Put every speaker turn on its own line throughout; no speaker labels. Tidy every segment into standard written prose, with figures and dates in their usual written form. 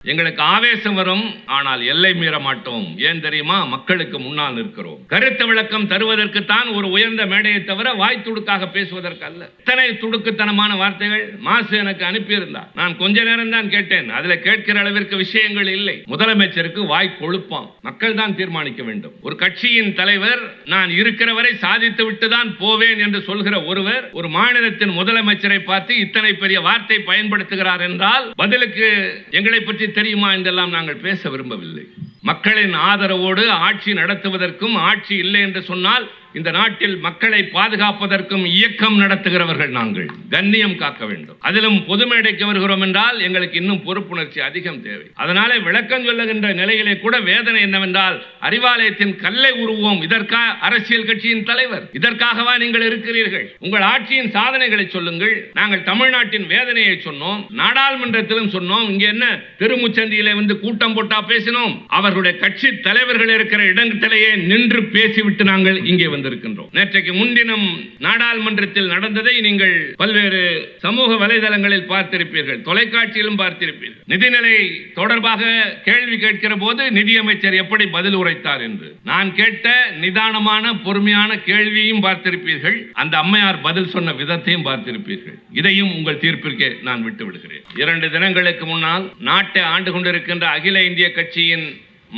எங்களுக்கு ஆவேசம் வரும், ஆனால் எல்லை மீற மாட்டோம். ஏன் தெரியுமா? மக்களுக்கு முன்னால் நிற்கிறோம். கருத்து விளக்கம் தருவதற்கு தான் ஒரு உயர்ந்த மேடையை தவிர வாய் துடுக்காக பேசுவதற்கு அல்ல. இத்தனை துடுக்குத்தனமான வார்த்தைகள் மாசு எனக்கு அனுப்பியிருந்தார். நான் கொஞ்ச நேரம் தான் கேட்டேன். அதுல கேட்கிற அளவிற்கு விஷயங்கள் இல்லை. முதலமைச்சருக்கு வாய் கொழுப்பாம். மக்கள் தான் தீர்மானிக்க வேண்டும். ஒரு கட்சியின் தலைவர் நான் இருக்கிற வரை சாதித்து விட்டு தான் போவேன் என்று சொல்கிற ஒருவர் ஒரு மாநிலத்தின் முதலமைச்சரை பார்த்து இத்தனை பெரிய வார்த்தை பயன்படுத்துகிறார் என்றால் பதிலுக்கு எங்களை பற்றி தெரியுமா என்றெல்லாம் நாங்கள் பேச விரும்பவில்லை. மக்களின் ஆதரவோடு ஆட்சி நடத்துவதற்கும், ஆட்சி இல்லை என்று சொன்னால் இந்த நாட்டில் மக்களை பாதுகாப்பதற்கும் இயக்கம் நடத்துகிறவர்கள் நாங்கள். கண்ணியம் காக்க வேண்டும். அதிலும் பொது மேடைக்கு வருகிறோம் என்றால் எங்களுக்கு இன்னும் பொறுப்புணர்ச்சி அதிகம் தேவை. அதனாலே விளக்கம் சொல்லுகின்ற நிலையிலே கூட வேதனை என்னவென்றால், அறிவாலயத்தின் கல்லை உருவோம். இதற்கா அரசியல் கட்சியின் தலைவர்? இதற்காகவா நீங்கள் இருக்கிறீர்கள்? உங்கள் ஆட்சியின் சாதனைகளை சொல்லுங்கள். நாங்கள் தமிழ்நாட்டின் வேதனையை சொன்னோம், நாடாளுமன்றத்திலும் சொன்னோம். இங்க என்ன திருமுச்சந்தியிலே வந்து கூட்டம் போட்டா பேசினோம்? அவர்களுடைய கட்சி தலைவர்கள் இருக்கிற இடத்திலேயே நின்று பேசிவிட்டு நாங்கள் இங்கே வந்திருக்கின்றோம். நேற்றைக்கு முன்தினம் நாடாளுமன்றத்தில் நடந்ததை நீங்கள் பல்வேறு சமூக வலைதளங்களில் பார்த்திருப்பீர்கள், தொலைக்காட்சியிலும் பார்த்திருப்பீர்கள். நிதிநிலை தொடர்பாக கேள்வி கேட்கிற போது நிதியமைச்சர் எப்படி பதில் உரைத்தார் என்று நான் கேட்ட நிதானமான பொறுமையான கேள்வியையும் பார்த்திருப்பீர்கள். அந்த அம்மையார் பதில் சொன்ன விதத்தையும் பார்த்திருப்பீர்கள். இதையும் உங்கள் தீர்ப்பிற்கே நான் விட்டு விடுகிறேன். 2 தினங்களுக்கு முன்னால் நாட்டை ஆண்டு கொண்டிருக்கின்ற அகில இந்திய கட்சியின்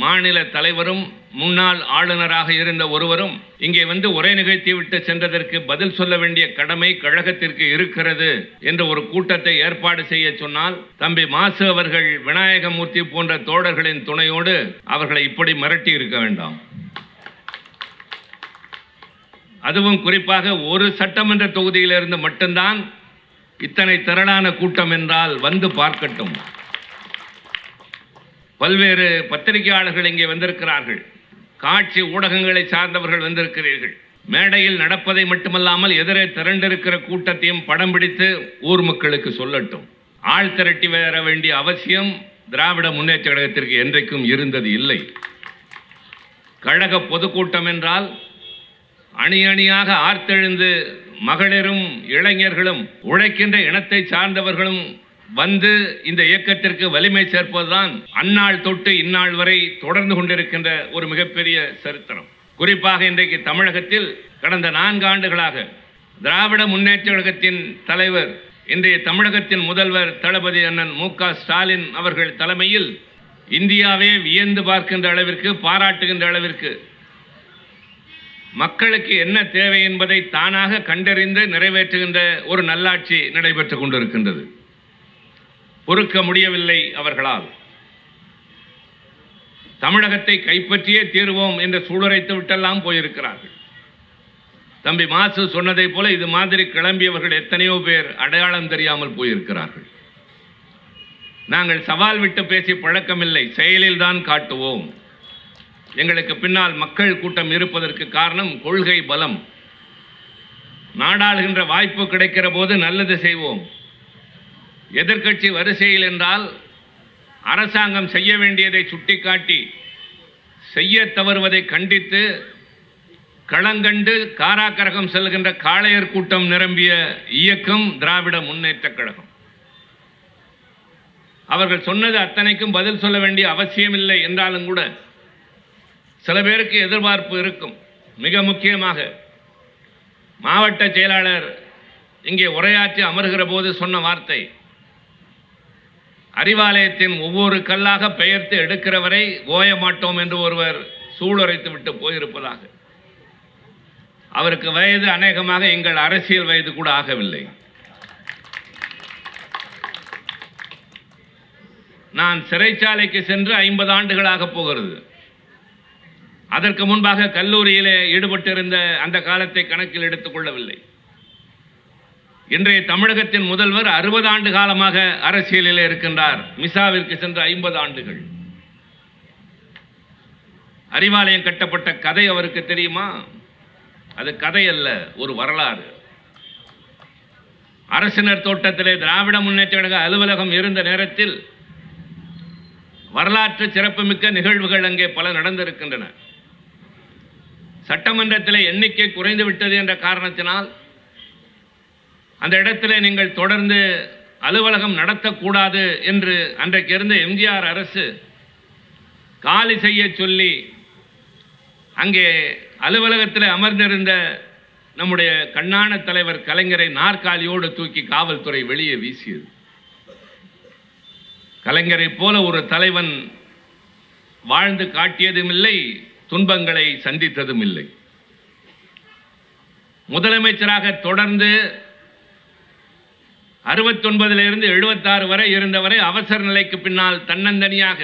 மாநில தலைவரும் முன்னாள் ஆளுநராக இருந்த ஒருவரும் இங்கே வந்து உரை நிகழ்த்தி விட்டு சென்றதற்கு பதில் சொல்ல வேண்டிய கடமை கழகத்திற்கு இருக்கிறது என்று ஒரு கூட்டத்தை ஏற்பாடு செய்ய சொன்னால், தம்பி மாசு அவர்கள் விநாயகமூர்த்தி போன்ற தோழர்களின் துணையோடு அவர்களை இப்படி மிரட்டி இருக்க வேண்டாம். அதுவும் குறிப்பாக ஒரு சட்டமன்ற தொகுதியிலிருந்து மட்டும்தான் இத்தனை திரளான கூட்டம் என்றால் வந்து பார்க்கட்டும். பல்வேறு பத்திரிகையாளர்கள் இங்கே வந்திருக்கிறார்கள், காட்சி ஊடகங்களை சார்ந்தவர்கள் வந்திருக்கிறீர்கள். மேடையில் நடப்பதை மட்டுமல்லாமல் எதிரே திரண்டிருக்கிற கூட்டத்தையும் படம் பிடித்து ஊர் மக்களுக்கு சொல்லட்டும். ஆள் திரட்டி வர வேண்டிய அவசியம் திராவிட முன்னேற்ற கழகத்திற்கு என்றைக்கும் இருந்தது இல்லை. கழக பொதுக்கூட்டம் என்றால் அணி அணியாக ஆர்த்தெழுந்து மகளிரும் இளைஞர்களும் உழைக்கின்ற இனத்தை சார்ந்தவர்களும் வந்து இந்த இயக்கத்திற்கு வலிமை சேர்ப்பதுதான் அந்நாள் தொட்டு இந்நாள் வரை தொடர்ந்து கொண்டிருக்கின்ற ஒரு மிகப்பெரிய சரித்திரம். குறிப்பாக இன்றைக்கு தமிழகத்தில் கடந்த 4 ஆண்டுகளாக திராவிட முன்னேற்ற கழகத்தின் தலைவர், இன்றைய தமிழகத்தின் முதல்வர் தளபதி அண்ணன் மு.க. ஸ்டாலின் அவர்கள் தலைமையில் இந்தியாவே வியந்து பார்க்கின்ற அளவிற்கு, பாராட்டுகின்ற அளவிற்கு மக்களுக்கு என்ன தேவை என்பதை தானாக கண்டறிந்து நிறைவேற்றுகின்ற ஒரு நல்லாட்சி நடைபெற்றுக் கொண்டிருக்கின்றது. பொறுக்க முடியவில்லை அவர்களால். தமிழகத்தை கைப்பற்றியே தீர்வோம் என்று சூளுரைத்து விட்டெல்லாம் போயிருக்கிறார்கள். தம்பி மாசு சொன்னதை போல இது மாதிரி கிளம்பியவர்கள் எத்தனையோ பேர் அடையாளம் தெரியாமல் போயிருக்கிறார்கள். நாங்கள் சவால் விட்டு பேசி பழக்கமில்லை, செயலில் தான் காட்டுவோம். எங்களுக்கு பின்னால் மக்கள் கூட்டம் இருப்பதற்கு காரணம் கொள்கை பலம். நாடாளுகின்ற வாய்ப்பு கிடைக்கிற போது நல்லது செய்வோம். எதிர்க்கட்சி வரிசையில் என்றால் அரசாங்கம் செய்ய வேண்டியதை சுட்டிக்காட்டி செய்ய தவறுவதை கண்டித்து களங்கண்டு காராக்கரகம் செல்கின்ற காளையர் கூட்டம் நிரம்பிய இயக்கம் திராவிட முன்னேற்ற கழகம். அவர்கள் சொன்னது அத்தனைக்கும் பதில் சொல்ல வேண்டிய அவசியமில்லை என்றாலும் கூட சில பேருக்கு எதிர்பார்ப்பு இருக்கும். மிக முக்கியமாக மாவட்ட செயலாளர் இங்கே உரையாற்றி அமர்கிற போது சொன்ன வார்த்தை, அறிவாலயத்தின் ஒவ்வொரு கல்லாக பெயர்த்து எடுக்கிற வரை ஓய மாட்டோம் என்று ஒருவர் சூளுரைத்து விட்டு போயிருப்பதாக. அவருக்கு வயது அநேகமாக எங்கள் அரசியல் வயது கூட ஆகவில்லை. நான் சிறைச்சாலைக்கு சென்று 50 ஆண்டுகளாக போகிறது. அதற்கு முன்பாக கல்லூரியிலே ஈடுபட்டிருந்த அந்த காலத்தை கணக்கில் எடுத்துக் கொள்ளவில்லை. இன்றைய தமிழகத்தின் முதல்வர் 60 ஆண்டு காலமாக அரசியலில் இருக்கின்றார். மிசாவிற்கு சென்ற 50 ஆண்டுகள். அறிவாலயம் கட்டப்பட்ட கதை அவருக்கு தெரியுமா? அது கதை அல்ல, ஒரு வரலாறு. அரசினர் தோட்டத்திலே திராவிட முன்னேற்ற கழக அலுவலகம் இருந்த நேரத்தில் வரலாற்று சிறப்புமிக்க நிகழ்வுகள் அங்கே பல நடந்திருக்கின்றன. சட்டமன்றத்திலே எண்ணிக்கை குறைந்து விட்டது என்ற காரணத்தினால் அந்த இடத்திலே நீங்கள் தொடர்ந்து அலுவலகம் நடத்தக்கூடாது என்று அன்றைக்கு இருந்த எம்ஜிஆர் அரசு காலி செய்ய சொல்லி அங்கே அலுவலகத்தில் அமர்ந்திருந்த நம்முடைய கண்ணான தலைவர் கலைஞரை நாற்காலியோடு தூக்கி காவல்துறை வெளியே வீசியது. கலைஞரை போல ஒரு தலைவன் வாழ்ந்து காட்டியதும் இல்லை, துன்பங்களை சந்தித்ததும் இல்லை. முதலமைச்சராக தொடர்ந்து 69 76 வரை இருந்தவரை அவசர நிலைக்கு பின்னால் தன்னந்தனியாக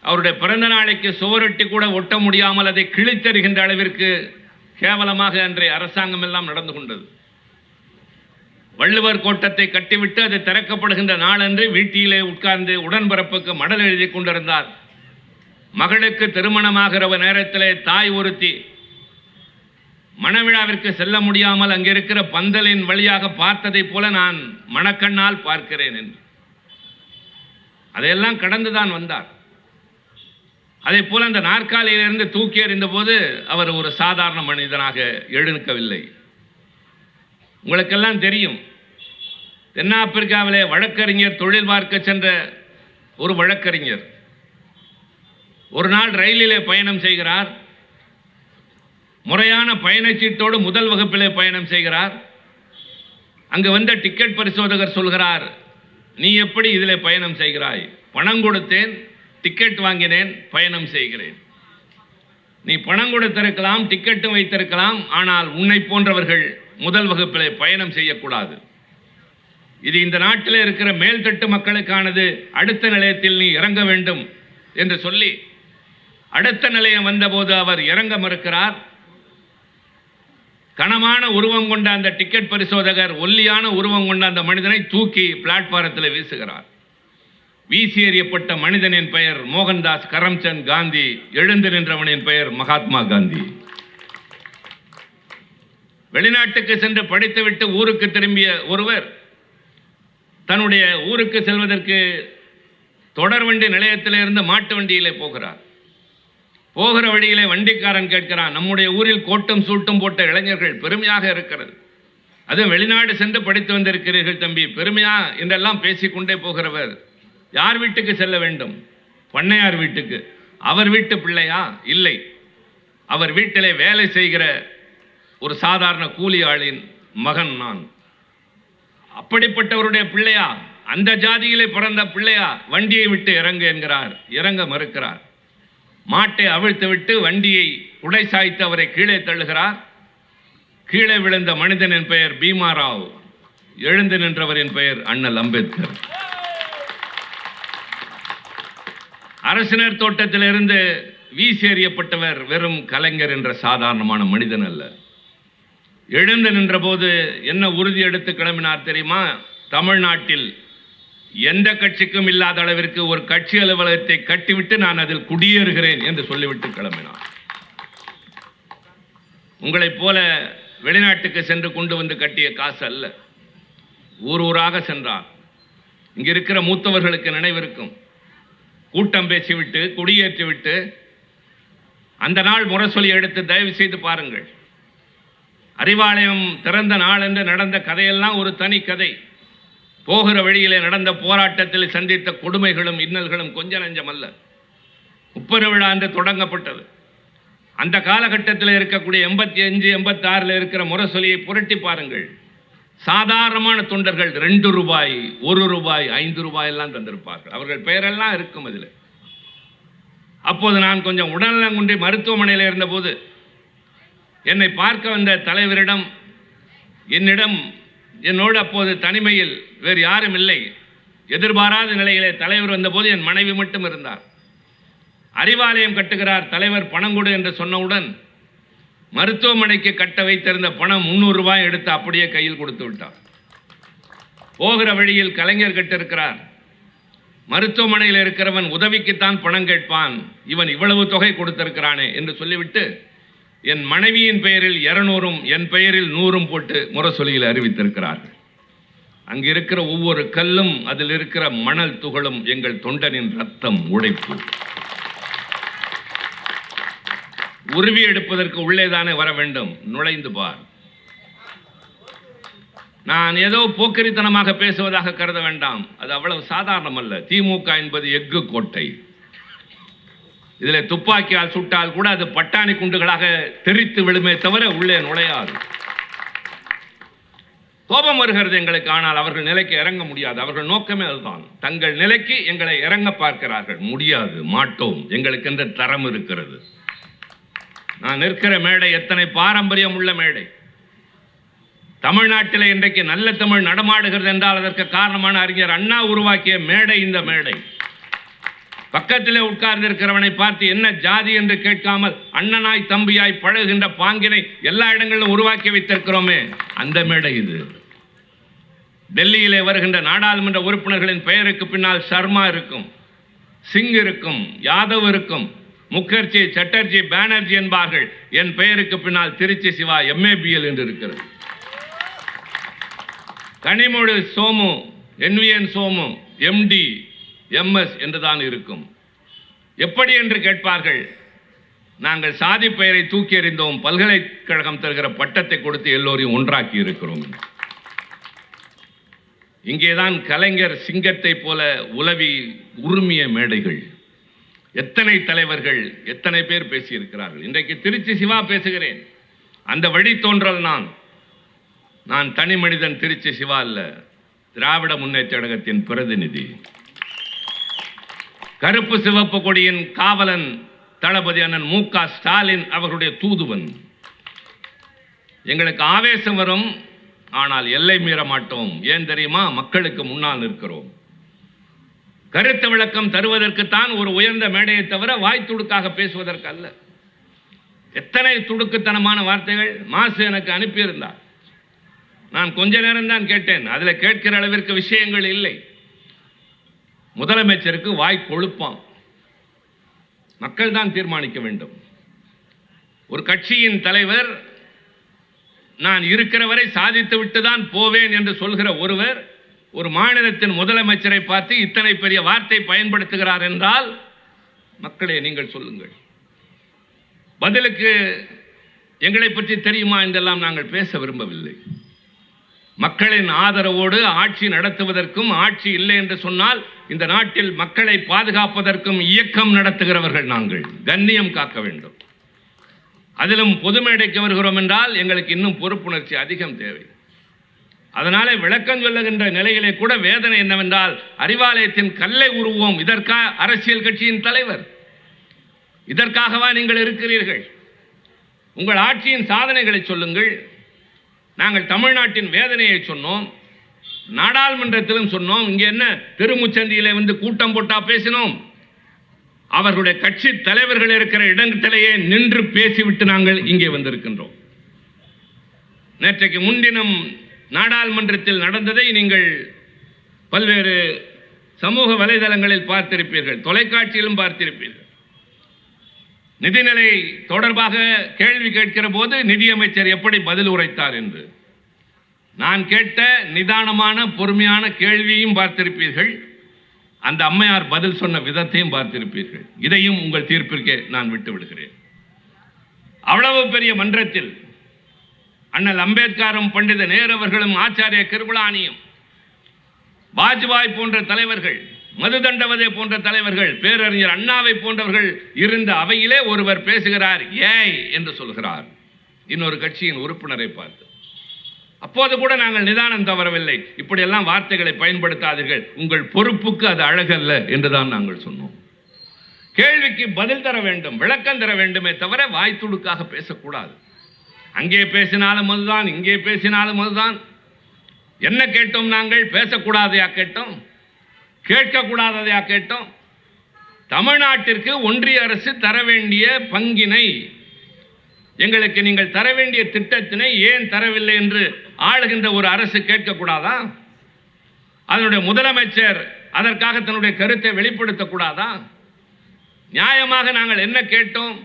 அவருடைய பிறந்த நாளைக்கு சுவரொட்டி கூட ஒட்ட முடியாமல் அதை கிழித்தெறிகின்ற அளவிற்கு கேவலமாக அன்றைய அரசாங்கம் எல்லாம் நடந்து கொண்டது. வள்ளுவர் கோட்டத்தை கட்டிவிட்டு அது திறக்கப்படுகின்ற நாளன்று வீட்டிலே உட்கார்ந்து உடன்பிறப்புக்கு மடல் எழுதி கொண்டிருந்தார். மகளுக்கு திருமணமாகிற நேரத்திலே தாய் ஒருத்தி மணவிழாவிற்கு செல்ல முடியாமல் அங்கிருக்கிற பந்தலின் வழியாக பார்த்ததை போல நான் மணக்கண்ணால் பார்க்கிறேன் என்று அதையெல்லாம் கடந்துதான் வந்தார். அதே போல அந்த நாற்காலியிலிருந்து தூக்கி எறிந்த போது அவர் ஒரு சாதாரண மனிதனாக எழுக்கவில்லை. உங்களுக்கெல்லாம் தெரியும், தென்னாப்பிரிக்காவிலே வழக்கறிஞர் தொழில் பார்க்க சென்ற ஒரு வழக்கறிஞர் ஒரு நாள் ரயிலிலே பயணம் செய்கிறார். முறையான பயணச்சீட்டோடு முதல் வகுப்பிலே பயணம் செய்கிறார். அங்கு வந்த டிக்கெட் பரிசோதகர் சொல்கிறார், நீ எப்படி இதிலே பயணம் செய்கிறாய்? பணம் கொடுத்தேன், டிக்கெட் வாங்கினேன், பயணம் செய்கிறேன். நீ பணம் கொடுத்திருக்கலாம், டிக்கெட்டும் வைத்திருக்கலாம், ஆனால் உன்னை போன்றவர்கள் முதல் வகுப்பிலே பயணம் செய்யக்கூடாது. இது இந்த நாட்டில் இருக்கிற மேல்தட்டு மக்களுக்கானது. அடுத்த நிலையத்தில் நீ இறங்க வேண்டும் என்று சொல்லி அடுத்த நிலையம் வந்தபோது அவர் இறங்க மறுக்கிறார். கனமான உருவம் கொண்ட அந்த டிக்கெட் பரிசோதகர் ஒல்லியான உருவம் கொண்ட அந்த மனிதனை தூக்கி பிளாட்பாரத்தில் வீசுகிறார். வீசி எறியப்பட்ட மனிதனின் பெயர் மோகன்தாஸ் கரம்சந்த் காந்தி, எழுந்து நின்றவனின் பெயர் மகாத்மா காந்தி. வெளிநாட்டுக்கு சென்று படித்துவிட்டு ஊருக்கு திரும்பிய ஒருவர் தன்னுடைய ஊருக்கு செல்வதற்கு தொடர்வண்டி நிலையத்திலிருந்து மாட்டு வண்டியிலே போகிறார். போகிற வழியிலே வண்டிக்காரன் கேட்கிறான், நம்முடைய ஊரில் கோட்டும் சூட்டும் போட்ட இளைஞர்கள் பெருமையாக இருக்கிறது, அதுவும் வெளிநாடு சென்று படித்து வந்திருக்கிறீர்கள் தம்பி, பெருமையா என்றெல்லாம் பேசிக்கொண்டே போகிறவர், யார் வீட்டுக்கு செல்ல வேண்டும்? பண்ணையார் வீட்டுக்கு. அவர் வீட்டு பிள்ளையா? இல்லை, அவர் வீட்டிலே வேலை செய்கிற ஒரு சாதாரண கூலி ஆளின் மகன் நான். அப்படிப்பட்டவருடைய பிள்ளையா? அந்த ஜாதியிலே பிறந்த பிள்ளையா? வண்டியை விட்டு இறங்கு என்கிறார். இறங்க மறுக்கிறார். மாட்டை அவிழ்த்து விட்டு வண்டியை உடை சாய்த்து அவரை கீழே தள்ளுகிறார். கீழே விழுந்த மனிதனின் பெயர் பீமாராவ், எழுந்து நின்றவரின் பெயர் அண்ணல் அம்பேத்கர். அரசினர் தோட்டத்திலிருந்து வீசி எறியப்பட்டவர் வெறும் கலைஞர் என்ற சாதாரணமான மனிதன் அல்ல. எழுந்து நின்ற போது என்ன உறுதி எடுத்து கிளம்பினார் தெரியுமா? தமிழ்நாட்டில் எந்த கட்சிக்கும் இல்லாத அளவிற்கு ஒரு கட்சி அலுவலகத்தை கட்டிவிட்டு நான் அதில் குடியேறுகிறேன் என்று சொல்லிவிட்டு கிளம்பினார். உங்களைப் போல வெளிநாட்டுக்கு சென்று கொண்டு வந்து கட்டிய காசு அல்ல, ஊர் ஊராக சென்றார். இங்க இருக்கிற மூத்தவர்களுக்கு நினைவிருக்கும், கூட்டம் பேசிவிட்டு குடியேற்றிவிட்டு அந்த நாள் முரசொலி எடுத்து தயவு செய்து பாருங்கள். அறிவாலயம் திறந்த நாள் என்று நடந்த கதையெல்லாம் ஒரு தனி கதை. போகிற வழியிலே நடந்த போராட்டத்தில் சந்தித்த கொடுமைகளும் இன்னல்களும் கொஞ்ச நஞ்சம் அல்ல. முப்பெரு விழா என்று தொடங்கப்பட்டது. அந்த காலகட்டத்தில் இருக்கக்கூடிய 85 86 இருக்கிற முரசொலியை புரட்டி பாருங்கள். சாதாரணமான தொண்டர்கள் 2 ரூபாய், 1 ரூபாய், 5 ரூபாய் எல்லாம் தந்திருப்பார்கள். அவர்கள் பெயரெல்லாம் இருக்கும் அதில். அப்போது நான் கொஞ்சம் உடல்நலம் குன்றி மருத்துவமனையில் இருந்தபோது என்னை பார்க்க வந்த தலைவரிடம், என்னோடு அப்போது தனிமையில் வேறு யாரும் இல்லை, எதிர்பாராத நிலையிலே தலைவர் வந்தபோது என் மனைவி மட்டும் இருந்தார். அறிவாலயம் கட்டுகிறார் தலைவர், பணம் கொடு என்று சொன்னவுடன் மருத்துவமனைக்கு கட்ட வைத்திருந்த பணம் 300 ரூபாய் எடுத்து அப்படியே கையில் கொடுத்து விட்டார். போகிற வழியில் கலைஞர் கட்டிருக்கிறார். மருத்துவமனையில் இருக்கிறவன் உதவிக்குத்தான் பணம் கேட்பான், இவன் இவ்வளவு தொகை கொடுத்திருக்கிறானே என்று சொல்லிவிட்டு என் மனைவியின் பெயரில் 200ம் என் பெயரில் 100ம் போட்டு முரசொலியில் அறிவித்திருக்கிறார்கள். அங்கு இருக்கிற ஒவ்வொரு கல்லும், அதில் இருக்கிற மணல் துகளும் எங்கள் தொண்டனின் ரத்தம், உழைப்பு. உருவி எடுப்பதற்கு உள்ளேதானே வர வேண்டும், நுழைந்து பார். நான் ஏதோ போக்கிரித்தனமாக பேசுவதாக கருத வேண்டாம். அது அவ்வளவு சாதாரணம் அல்ல. திமுக என்பது எஃகு கோட்டை. இதில் துப்பாக்கியால் சுட்டால் கூட அது பட்டாணி குண்டுகளாக தெரித்து விழுமே தவிர உள்ளே நுழையாது. கோபம் வருகிறது எங்களுக்கு. ஆனால் அவர்கள் நிலைக்கு இறங்க முடியாது. அவர்கள் நோக்கமே அதுதான். தங்கள் நிலைக்கு எங்களை இறங்க பார்க்கிறார்கள். முடியாது, மாட்டோம். எங்களுக்கு என்ற தரம் இருக்கிறது. நான் நிற்கிற மேடை எத்தனை பாரம்பரியம் உள்ள மேடை. தமிழ்நாட்டில் இன்றைக்கு நல்ல தமிழ் நடமாடுகிறது என்றால் அதற்கு காரணமான அறிஞர் அண்ணா உருவாக்கிய மேடை இந்த மேடை. பக்கத்திலே உட்கார்ந்து இருக்கிறவனை பார்த்து என்ன ஜாதி என்று கேட்காமல் அண்ணனாய் தம்பியாய் பழகுகின்ற பாங்கினை எல்லா இடங்களிலும் உருவாக்கி வைத்திருக்கிறோமே, அந்த மேடை இது. டெல்லியிலே வருகின்ற நாடாளுமன்ற உறுப்பினர்களின் பெயருக்கு பின்னால் சர்மா இருக்கும், சிங் இருக்கும், யாதவ் இருக்கும், முகர்ஜி, சட்டர்ஜி, பானர்ஜி என்பார்கள். என் பெயருக்கு பின்னால் திருச்சி சிவா MABL என்று இருக்கிறது. Kanimozhi Somu, NVN Somu, MD, MS என்றுதான் இருக்கும். எப்படி என்று கேட்பார்கள். நாங்கள் சாதி பெயரை தூக்கி எறிந்தோம், பல்கலைக்கழகம் தருகிற பட்டத்தை கொடுத்து எல்லோரையும் ஒன்றாக்கி இருக்கிறோம். இங்கேதான் கலைஞர் சிங்கத்தை போல உலவி உரிமைய மேடைகள். எத்தனை தலைவர்கள், எத்தனை பேர் பேசியிருக்கிறார்கள். இன்றைக்கு திருச்சி சிவா பேசுகிறேன். அந்த வழித்தோன்றல் நான் தனி மனிதன், திருச்சி சிவா அல்ல, திராவிட முன்னேற்ற கழகத்தின் பிரதிநிதி. கருப்பு சிவப்பு கொடியின் காவலன் தளபதி அண்ணன் MK ஸ்டாலின் அவர்களுடைய தூதுவன். எங்களுக்கு ஆவேசம் வரும், ஆனால் எல்லை மீற மாட்டோம். ஏன் தெரியுமா? மக்களுக்கு முன்னால் நிற்கிறோம். கருத்து விளக்கம் தருவதற்குத்தான் ஒரு உயர்ந்த மேடையை தவிர வாய் துடுக்காக பேசுவதற்கு அல்ல. எத்தனை துடுக்குத்தனமான வார்த்தைகள் மாசு எனக்கு அனுப்பியிருந்தார். நான் கொஞ்ச நேரம் தான் கேட்டேன். அதில் கேட்கிற அளவிற்கு விஷயங்கள் இல்லை. முதலமைச்சருக்கு வாய் கொழுப்பாம். மக்கள் தான் தீர்மானிக்க வேண்டும். ஒரு கட்சியின் தலைவர் நான் இருக்கிற வரை சாதித்து விட்டு தான் போவேன் என்று சொல்கிற ஒருவர் ஒரு மாநிலத்தின் முதலமைச்சரை பார்த்து இத்தனை பெரிய வார்த்தை பயன்படுத்துகிறார் என்றால், மக்களே நீங்கள் சொல்லுங்கள். பதிலுக்கு எங்களை பற்றி தெரியுமா என்றெல்லாம் நாங்கள் பேச விரும்பவில்லை. மக்களின் ஆதரவோடு ஆட்சி நடத்துவதற்கும், ஆட்சி இல்லை என்று சொன்னால் இந்த நாட்டில் மக்களை பாதுகாப்பதற்கும் இயக்கம் நடத்துகிறவர்கள் நாங்கள். கண்ணியம் காக்க வேண்டும். அதிலும் பொது மேடைக்கு வருகிறோம் என்றால் எங்களுக்கு இன்னும் பொறுப்புணர்ச்சி அதிகம் தேவை. அதனாலே விளக்கம் சொல்லுகின்ற நிலையிலே கூட வேதனை என்னவென்றால், அறிவாலயத்தின் கல்லை உருவோம். இதற்காக அரசியல் கட்சியின் தலைவர், இதற்காகவா நீங்கள் இருக்கிறீர்கள்? உங்கள் ஆட்சியின் சாதனைகளை சொல்லுங்கள். நாங்கள் தமிழ்நாட்டின் வேதனையை சொன்னோம், நாடாளுமன்றத்திலும் சொன்னோம். இங்கே என்ன திருமுச்சந்தியிலே வந்து கூட்டம் போட்டா பேசினோம்? அவர்களுடைய கட்சி தலைவர்கள் இருக்கிற இடத்திலேயே நின்று பேசிவிட்டு நாங்கள் இங்கே வந்திருக்கின்றோம். நேற்றைக்கு முன்தினம் நாடாளுமன்றத்தில் நடந்ததை நீங்கள் பல்வேறு சமூக வலைதளங்களில் பார்த்திருப்பீர்கள், தொலைக்காட்சியிலும் பார்த்திருப்பீர்கள். நிதிநிலை தொடர்பாக கேள்வி கேட்கிற போது நிதியமைச்சர் எப்படி பதில் உரைத்தார் என்று நான் கேட்ட நிதானமான பொறுமையான கேள்வியையும் பார்த்திருப்பீர்கள். அந்த அம்மையார் பதில் சொன்ன விதத்தையும் பார்த்திருப்பீர்கள். இதையும் உங்கள் தீர்ப்பிற்கே நான் விட்டு விடுகிறேன். அவ்வளவு பெரிய மன்றத்தில் அண்ணல் அம்பேத்கரும் பண்டித நேரு அவர்களும் ஆச்சாரிய கிருபளானியும் வாஜ்பாய் போன்ற தலைவர்கள், மதுதண்டவதே போன்ற தலைவர்கள், பேரறிஞர் அண்ணாவை போன்றவர்கள் இருந்த அவையிலே ஒருவர் பேசுகிறார், ஏய் என்று சொல்கிறார் இன்னொரு கட்சியின் உறுப்பினரை பார்த்து. அப்போது கூட நாங்கள் நிதானம் தவறவில்லை. இப்படியெல்லாம் வார்த்தைகளை பயன்படுத்தாதீர்கள், உங்கள் பொறுப்புக்கு அது அழகல்ல என்றுதான் நாங்கள் சொன்னோம். கேள்விக்கு பதில் தர வேண்டும், விளக்கம் தர வேண்டுமே தவிர வாய்த்துடுக்காக பேசக்கூடாது. அங்கே பேசினாலும் அதுதான், இங்கே பேசினாலும் அதுதான். என்ன கேட்டோம்? நாங்கள் பேசக்கூடாதையா கேட்டோம்? கேட்கக்கூடாததையா கேட்டோம்? தமிழ்நாட்டிற்கு ஒன்றிய அரசு தர வேண்டிய பங்கினை, எங்களுக்கு நீங்கள் தர வேண்டிய திட்டத்தினை ஏன் தரவில்லை என்று ஆளுகின்ற ஒரு அரசு கேட்கக்கூடாதா? அதனுடைய முதலமைச்சர் அதற்காக தன்னுடைய கருத்தை வெளிப்படுத்தக்கூடாதா? நியாயமாக நாங்கள் என்ன கேட்டோம்?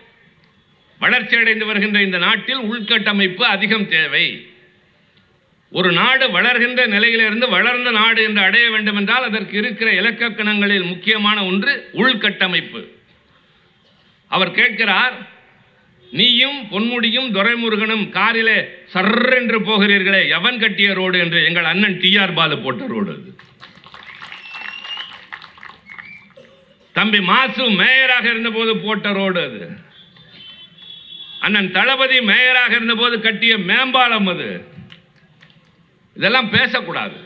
வளர்ச்சி அடைந்து வருகின்ற இந்த நாட்டில் உள்கட்டமைப்பு அதிகம் தேவை. ஒரு நாடு வளர்கின்ற நிலையிலிருந்து வளர்ந்த நாடு என்று அடைய வேண்டும் என்றால் அதற்கு இருக்கிற இலக்கணங்களில் முக்கியமான ஒன்று உள்கட்டமைப்பு. அவர் கேட்கிறார், நீயும் பொன்முடியும் துரைமுருகனும் காரிலே சர்ரென்று போகிறீர்களே, எவன் கட்டிய ரோடு என்று எங்கள் அண்ணன் TR பாலு போட்ட ரோடு அது. தம்பி மாசு மேயராக இருந்தபோது போட்ட ரோடு அது. அண்ணன் தளபதி மேயராக இருந்தபோது கட்டிய மேம்பாலம் அது. இதெல்லாம் பேசக்கூடாது.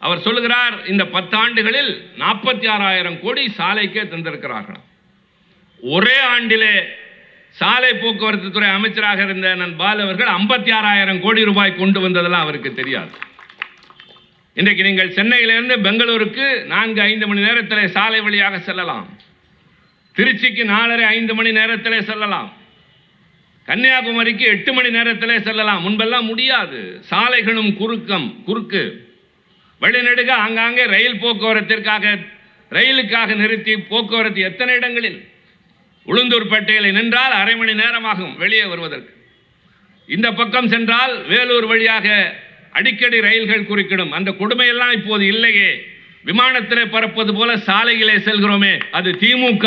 அவர் சொல்லுகிறார், இந்த 10 ஆண்டுகளில் 46,000 கோடி சாலைக்கே தந்திருக்கிறார்கள். ஒரே ஆண்டிலே சாலை போக்குவரத்து துறை அமைச்சராக இருந்த அண்ணன் பாலு அவர்கள் 56,000 கோடி ரூபாய் கொண்டு வந்ததெல்லாம் அவருக்கு தெரியாது. இன்றைக்கு நீங்கள் சென்னையிலிருந்து பெங்களூருக்கு 4-5 மணி நேரத்தில் சாலை வழியாக செல்லலாம். திருச்சிக்கு 4:30-5 மணி நேரத்தில் செல்லலாம். கன்னியாகுமரிக்கு 8 மணி நேரத்தில் செல்லலாம். முன்பெல்லாம் முடியாது. சாலைகளும் குறுக்கு வழிநெடுக ஆங்காங்கே ரயில் போக்குவரத்திற்காக ரயிலுக்காக நிறுத்தி போக்குவரத்து எத்தனை இடங்களில். உளுந்தூர்பேட்டையில் நின்றால் அரை மணி நேரமாகும் வெளியே வருவதற்கு. இந்த பக்கம் சென்றால் வேலூர் வழியாக அடிக்கடி ரயில்கள் குறுக்கிடும். அந்த கொடுமையெல்லாம் இப்போது இல்லையே. விமானத்திலே பறப்பது போல சாலையிலே செல்கிறோமே, அது திமுக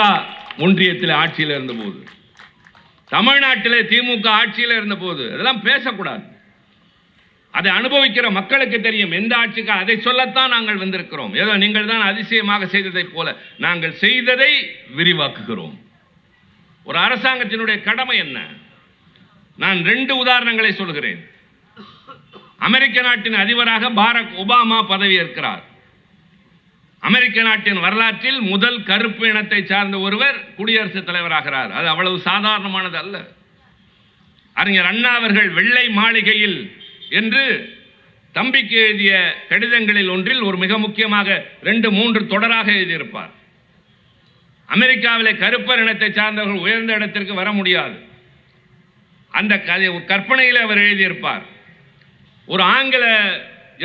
ஒன்றியத்தில் ஆட்சியில் இருந்தபோது, தமிழ்நாட்டிலே திமுக ஆட்சியில் இருந்தபோது. அதெல்லாம் பேசக்கூடாது. அதை அனுபவிக்கிற மக்களுக்கு தெரியும் எந்த ஆட்சிக்கு. அதை சொல்லத்தான் நாங்கள் வந்திருக்கிறோம். ஏதோ நீங்கள் தான் அதிசயமாக செய்ததை போல நாங்கள் செய்ததை விரிவாக்குகிறோம். ஒரு அரசாங்கத்தினுடைய கடமை என்ன? நான் 2 உதாரணங்களை சொல்கிறேன். அமெரிக்க நாட்டின் அதிபராக பாரக் ஒபாமா பதவி ஏற்கிறார். அமெரிக்க நாட்டின் வரலாற்றில் முதல் கருப்பு இனத்தை சார்ந்த ஒருவர் குடியரசுத் தலைவராகிறார். அது அவ்வளவு சாதாரணமானது அல்ல. அறிஞர் அண்ணா அவர்கள் வெள்ளை மாளிகையில் என்று தம்பிக்கு எழுதிய கடிதங்களில் ஒன்றில் ஒரு மிக முக்கியமாக 2-3 தொடராக எழுதியிருப்பார். அமெரிக்காவிலே கருப்பர் இனத்தை சார்ந்தவர்கள் உயர்ந்த இடத்திற்கு வர முடியாது. அந்த கற்பனையில் அவர் எழுதியிருப்பார். ஒரு ஆங்கில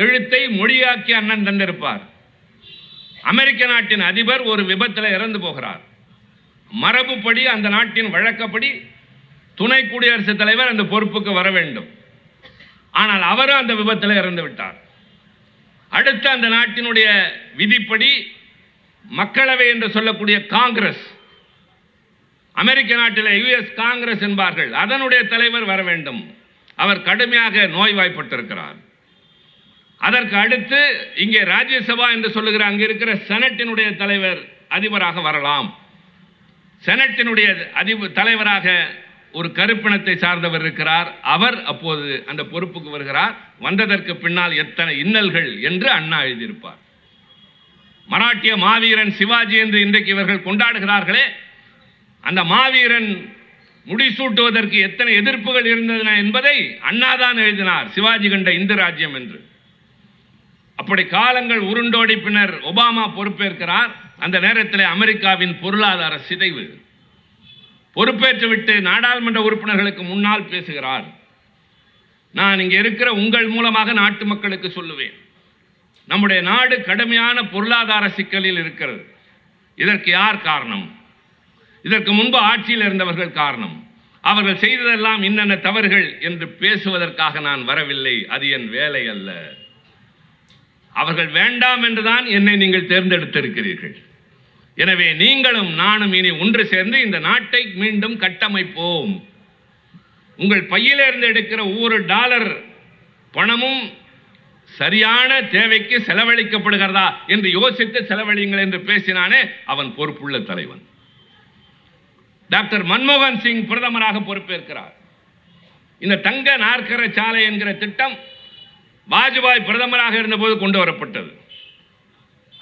எழுத்தை மொழியாக்கி அண்ணன் தந்திருப்பார். அமெரிக்க நாட்டின் அதிபர் ஒரு விபத்தில் இறந்து போகிறார். மரபுப்படி அந்த நாட்டின் வழக்கப்படி துணை குடியரசுத் தலைவர் அந்த பொறுப்புக்கு வர வேண்டும். ஆனால் அவரும் அந்த விபத்தில் இறந்து விட்டார். அடுத்து அந்த நாட்டினுடைய விதிப்படி மக்களவை என்று சொல்லக்கூடிய காங்கிரஸ், அமெரிக்க நாட்டில் US காங்கிரஸ் என்பார்கள், அதனுடைய தலைவர் வர வேண்டும். அவர் கடுமையாக நோய்வாய்ப்பட்டிருக்கிறார். அதற்கு அடுத்து இங்கே ராஜ்யசபா என்று சொல்லுகிற அங்கே இருக்கிற செனட்டினுடைய தலைவர் அதிபராக வரலாம். செனட்டினுடைய தலைவராக ஒரு கருப்பினத்தை சார்ந்தவர் இருக்கிறார். அவர் அப்போது அந்த பொறுப்புக்கு வருகிறார். வந்ததற்கு பின்னால் எத்தனை இன்னல்கள் என்று அண்ணா எழுதியிருப்பார். மராட்டிய மாவீரன் சிவாஜி என்று இன்றைக்கு இவர்கள் கொண்டாடுகிறார்களே, அந்த மாவீரன் முடிசூட்டுவதற்கு எத்தனை எதிர்ப்புகள் இருந்தன என்பதை அண்ணாதான் எழுதினார், சிவாஜி கண்ட இந்து ராஜ்யம் என்று. அப்படி காலங்கள் உருண்டோடி பின்னர் ஒபாமா பொறுப்பேற்கிறார். அந்த நேரத்தில் அமெரிக்காவின் பொருளாதார சிதைவு. பொறுப்பேற்றுவிட்டு நாடாளுமன்ற உறுப்பினர்களுக்கு முன்னால் பேசுகிறார். நான் இங்கே இருக்கிற உங்கள் மூலமாக நாட்டு மக்களுக்கு சொல்லுவேன், நம்முடைய நாடு கடுமையான பொருளாதார சிக்கலில் இருக்கிறது. இதற்கு யார் காரணம்? இதற்கு முன்பு ஆட்சியில் இருந்தவர்கள் காரணம். அவர்கள் செய்ததெல்லாம் இன்னென்ன தவறுகள் என்று பேசுவதற்காக நான் வரவில்லை. அது என் வேலை அல்ல. அவர்கள் வேண்டாம் என்றுதான் என்னை நீங்கள் தேர்ந்தெடுத்திருக்கிறீர்கள். எனவே நீங்களும் நானும் இனி ஒன்று சேர்ந்து இந்த நாட்டை மீண்டும் கட்டமைப்போம். உங்கள் பையிலிருந்து எடுக்கிற ஒவ்வொரு டாலர் பணமும் சரியான தேவைக்கு செலவழிக்கப்படுகிறதா என்று யோசித்து செலவழியுங்கள் என்று பேசினானே அவன் பொறுப்புள்ள தலைவன். டாக்டர் மன்மோகன் சிங் பிரதமராக பொறுப்பேற்கிறார். இந்த தங்க நாற்கர சாலை என்கிற திட்டம் வாஜ்பாய் பிரதமராக இருந்தபோது கொண்டு வரப்பட்டது.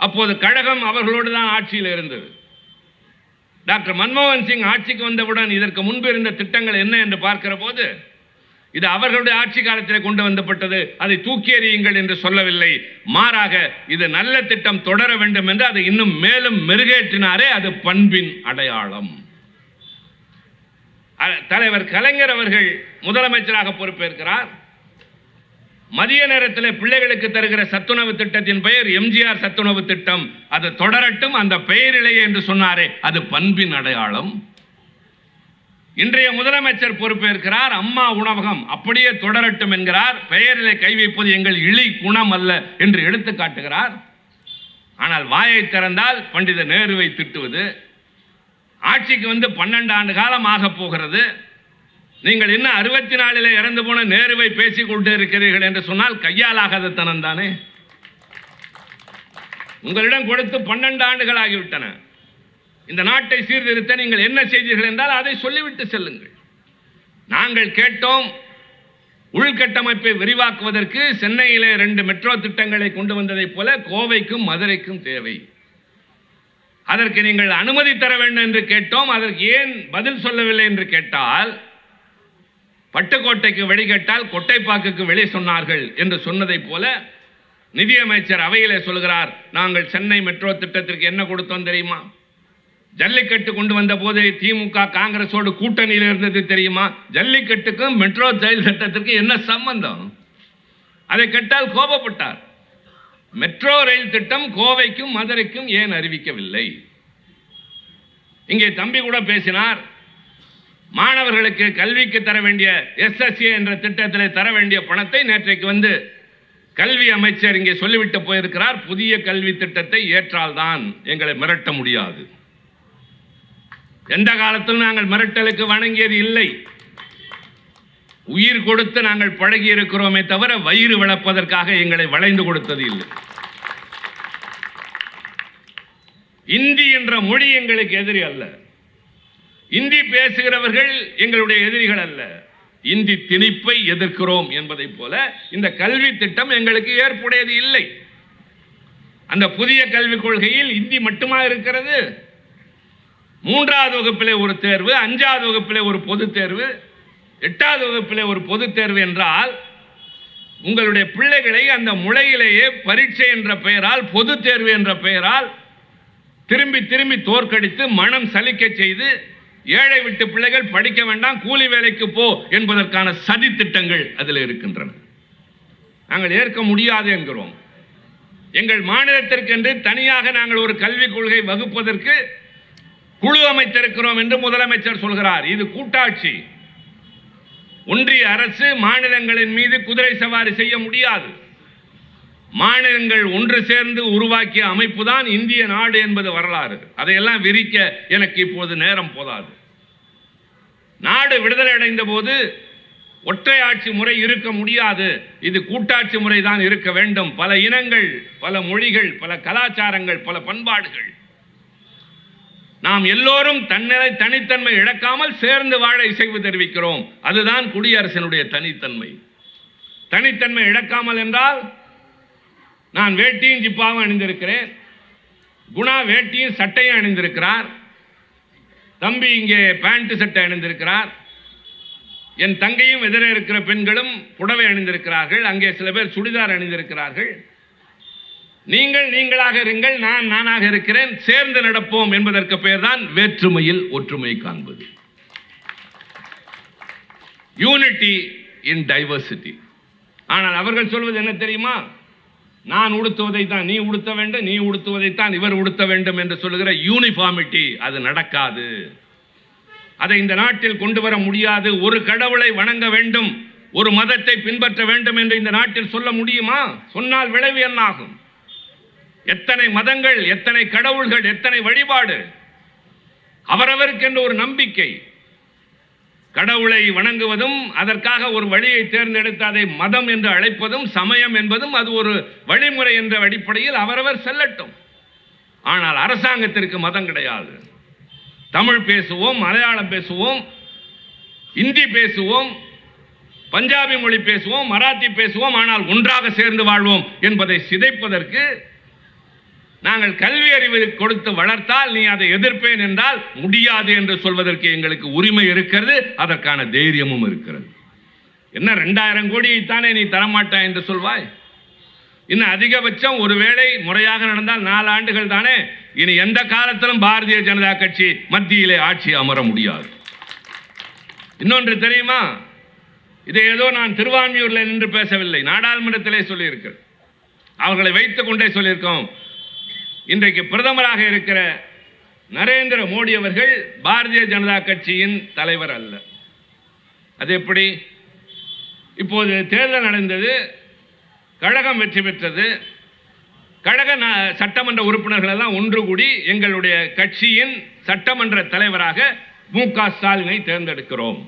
அப்போது கழகம் அவர்களோடு தான் ஆட்சியில் இருந்தது. டாக்டர் மன்மோகன் சிங் ஆட்சிக்கு வந்தவுடன் இதற்கு முன்பு இருந்த திட்டங்கள் என்ன என்று பார்க்கிற போது இது அவர்களுடைய ஆட்சி காலத்தில் கொண்டு வந்தப்பட்டது, அதை தூக்கி எறியுங்கள் என்று சொல்லவில்லை. மாறாக இது நல்ல திட்டம் தொடர வேண்டும் என்று அதை இன்னும் மேலும் மெருகேற்றினாரே, அது பண்பின் அடையாளம். தலைவர் கலைஞர் அவர்கள் முதலமைச்சராக பொறுப்பேற்கிறார். மதிய நேரத்தில் பிள்ளைகளுக்கு தருகிற சத்துணவு திட்டத்தின் பெயர் MGR சத்துணவு திட்டம். அது தொடரட்டும், அந்த பெயரிலேயே என்று சொன்னாரே, அது பண்பின் அடையாளம். இன்றைய முதலமைச்சர் பொறுப்பேற்கிறார். அம்மா உணவகம் அப்படியே தொடரட்டும் என்கிறார். பெயரிலே கை வைப்பது எங்கள் இழி குணம் அல்ல என்று எடுத்து காட்டுகிறார். ஆனால் வாயை திறந்தால் பண்டித நேருவை திட்டுவது. ஆட்சிக்கு வந்து 12 ஆண்டு காலம் ஆக போகிறது. நீங்கள் இன்னும் 64 இறந்து போன நேருவை பேசிக் கொண்டு இருக்கிறீர்கள் என்று சொன்னால் கையாலாகாத தனம் தானே. உங்களிடம் கொடுத்து 12 ஆண்டுகள் ஆகிவிட்டன. இந்த நாட்டை சீர்திருத்த நீங்கள் என்ன செய்தீர்கள் என்றால் அதை சொல்லிவிட்டு செல்லுங்கள். நாங்கள் கேட்டோம், உள்கட்டமைப்பை விரிவாக்குவதற்கு சென்னையிலே 2 மெட்ரோ திட்டங்களை கொண்டு வந்ததைப் போல கோவைக்கும் மதுரைக்கும் தேவை. அதற்கு நீங்கள் அனுமதி தர வேண்டும் என்று கேட்டோம். அதற்கு ஏன் பதில் சொல்லவில்லை என்று கேட்டால், பட்டுக்கோட்டைக்கு வெளி கேட்டால் கொட்டைப்பாக்குக்கு வெளி சொன்னார்கள் என்று சொன்னதைப் போல நிதியமைச்சர் அவையிலே சொல்கிறார், நாங்கள் சென்னை மெட்ரோ திட்டத்திற்கு என்ன கொடுத்தோம் தெரியுமா? ஜல்லிக்கட்டு கொண்டு வந்த போது திமுக காங்கிரஸோடு கூட்டணியில் இருந்தது தெரியுமா? ஜல்லிக்கட்டுக்கும் மெட்ரோ ரயில் திட்டத்திற்கு என்ன சம்பந்தம்? அதை கேட்டால் கோபப்பட்டார். மெட்ரோ ரயில் திட்டம் கோவைக்கும் மதுரைக்கும் ஏன் அறிவிக்கவில்லை? இங்கே தம்பி கூட பேசினார். மாணவர்களுக்கு கல்விக்கு தர வேண்டிய SSA என்ற திட்டத்தில் தர வேண்டிய பணத்தை நேற்றைக்கு வந்து கல்வி அமைச்சர் இங்கே சொல்லிவிட்டு போயிருக்கிறார். புதிய கல்வி திட்டத்தை ஏற்றால்தான் எங்களை மிரட்ட முடியாது. எந்த காலத்திலும் நாங்கள் மிரட்டலுக்கு வணங்கியது இல்லை. உயிர் கொடுத்து நாங்கள் பழகி இருக்கிறோமே தவிர வயிறு வளர்ப்பதற்காக எங்களை வளைந்து கொடுத்தது இல்லை. இந்தி என்ற மொழி எங்களுக்கு எதிரி அல்ல. இந்தி பேசுகிறவர்கள் எங்களுடைய எதிரிகள் அல்ல. இந்தி திணிப்பை எதிர்க்கிறோம் என்பதை போல இந்த கல்வி திட்டம் எங்களுக்கு ஏற்புடையது இல்லை. அந்த புதிய கல்விக் கொள்கையில் இந்தி மட்டுமா இருக்கிறது? 3வது வகுப்பிலே ஒரு தேர்வு, 5வது வகுப்பிலே ஒரு பொது தேர்வு, 8வது வகுப்பிலே ஒரு பொது தேர்வு என்றால் உங்களுடைய பிள்ளைகளை அந்த முளையிலேயே பரீட்சை என்ற பெயரால், பொது தேர்வு என்ற பெயரால் திரும்பி திரும்பி தோற்கடித்து மனம் சலிக்க செய்து ஏழை விட்டு பிள்ளைகள் படிக்க வேண்டாம், கூலி வேலைக்கு போ என்பதற்கான சதி திட்டங்கள் அதில் இருக்கின்றன. நாங்கள் ஏற்க முடியாது என்கிறோம். எங்கள் மாநிலத்திற்கென்று தனியாக நாங்கள் ஒரு கல்விக் கொள்கை வகுப்பதற்கு குழு அமைத்திருக்கிறோம் என்று முதலமைச்சர் சொல்கிறார். இது கூட்டாட்சி. ஒன்றிய அரசு மாநிலங்களின் மீது குதிரை சவாரி செய்ய முடியாது. மாநிலங்கள் ஒன்று சேர்ந்து உருவாக்கிய அமைப்பு தான் இந்திய நாடு என்பது வரலாறு. அதையெல்லாம் விரிக்க எனக்கு இப்போது நேரம் போதாது. நாடு விடுதலை அடைந்த போது ஒற்றை ஆட்சி முறை இருக்க முடியாது, இது கூட்டாட்சி முறை தான் இருக்க வேண்டும். பல இனங்கள், பல மொழிகள், பல கலாச்சாரங்கள், பல பண்பாடுகள், நாம் எல்லோரும் தனித்தன்மை இழக்காமல் சேர்ந்து வாழ இசைவு தெரிவிக்கிறோம். அதுதான் குடியரசினுடைய தனித்தன்மை. தனித்தன்மை இழக்காமல் என்றால், நான் வேட்டியும் ஜிப்பாவும் அணிந்திருக்கிறேன், குணா வேட்டியும் சட்டையும் அணிந்திருக்கிறார், தம்பி இங்கே பேண்ட் சட்டை அணிந்திருக்கிறார், என் தங்கையும் எதிரே இருக்கிற பெண்களும் புடவை அணிந்திருக்கிறார்கள், அங்கே சில பேர் சுடிதார் அணிந்திருக்கிறார்கள். நீங்கள் நீங்களாக இருங்கள், நான் நானாக இருக்கிறேன், சேர்ந்து நடப்போம் என்பதற்கு பெயர் தான் வேற்றுமையில் ஒற்றுமை காண்பது. யூனிட்டி இன் டைவர்சிட்டி. ஆனால் அவர்கள் சொல்வது என்ன தெரியுமா? நான் உடுத்துவதை தான் நீ உடுத்த வேண்டும், நீ உடுத்துவதை தான் இவர் உடுத்த வேண்டும் என்று சொல்லுகிற யூனிஃபார்மிட்டி. அது நடக்காது. அதை இந்த நாட்டில் கொண்டு வர முடியாது. ஒரு கடவுளை வணங்க வேண்டும், ஒரு மதத்தை பின்பற்ற வேண்டும் என்று இந்த நாட்டில் சொல்ல முடியுமா? சொன்னால் விளைவு என்ன ஆகும்? எத்தனை மதங்கள், எத்தனை கடவுள்கள், எத்தனை வழிபாடு, அவரவருக்கென்று ஒரு நம்பிக்கை. கடவுளை வணங்குவதும் அதற்காக ஒரு வழியை தேர்ந்தெடுத்து அதை மதம் என்று அழைப்பதும், சமயம் என்பதும் அது ஒரு வழிமுறை என்ற அடிப்படையில் அவரவர் செல்லட்டும். ஆனால் அரசாங்கத்திற்கு மதம் கிடையாது. தமிழ் பேசுவோம், மலையாளம் பேசுவோம், இந்தி பேசுவோம், பஞ்சாபி மொழி பேசுவோம், மராத்தி பேசுவோம், ஆனால் ஒன்றாக சேர்ந்து வாழ்வோம் என்பதை சிதைப்பதற்கு நாங்கள் கல்வி அறிவு கொடுத்து வளர்த்தால் நீ அதை எதிர்ப்பேன் என்றால் முடியாது என்று சொல்வதற்கு எங்களுக்கு உரிமை இருக்கிறது, அதற்கான தைரியமும் இருக்கிறது. என்ன 2000 கோடியைத்தானே நீ தரமாட்டாய் என்று சொல்வாய்? இன்னும் அதிகபட்சம் ஒருவேளை முறையாக நடந்தால் 4 ஆண்டுகள் தானே. இனி எந்த காலத்திலும் பாரதிய ஜனதா கட்சி மத்தியிலே ஆட்சி அமர முடியாது. இன்னொன்று தெரியுமா? இதை ஏதோ நான் திருவான்மியூரில் நின்று பேசவில்லை, நாடாளுமன்றத்திலே சொல்லியிருக்கிறேன். அவர்களை வைத்துக் கொண்டே சொல்லியிருக்கோம். இன்றைக்கு பிரதமராக இருக்கிற நரேந்திர மோடி அவர்கள் பாரதிய ஜனதா கட்சியின் தலைவர் அல்ல. அது எப்படி? இப்போது தேர்தல் நடந்தது, கழகம் வெற்றி பெற்றது, கழக சட்டமன்ற உறுப்பினர்கள் எல்லாம் ஒன்று கூடி எங்களுடைய கட்சியின் சட்டமன்ற தலைவராக மு.க. ஸ்டாலினை தேர்ந்தெடுக்கிறோம்.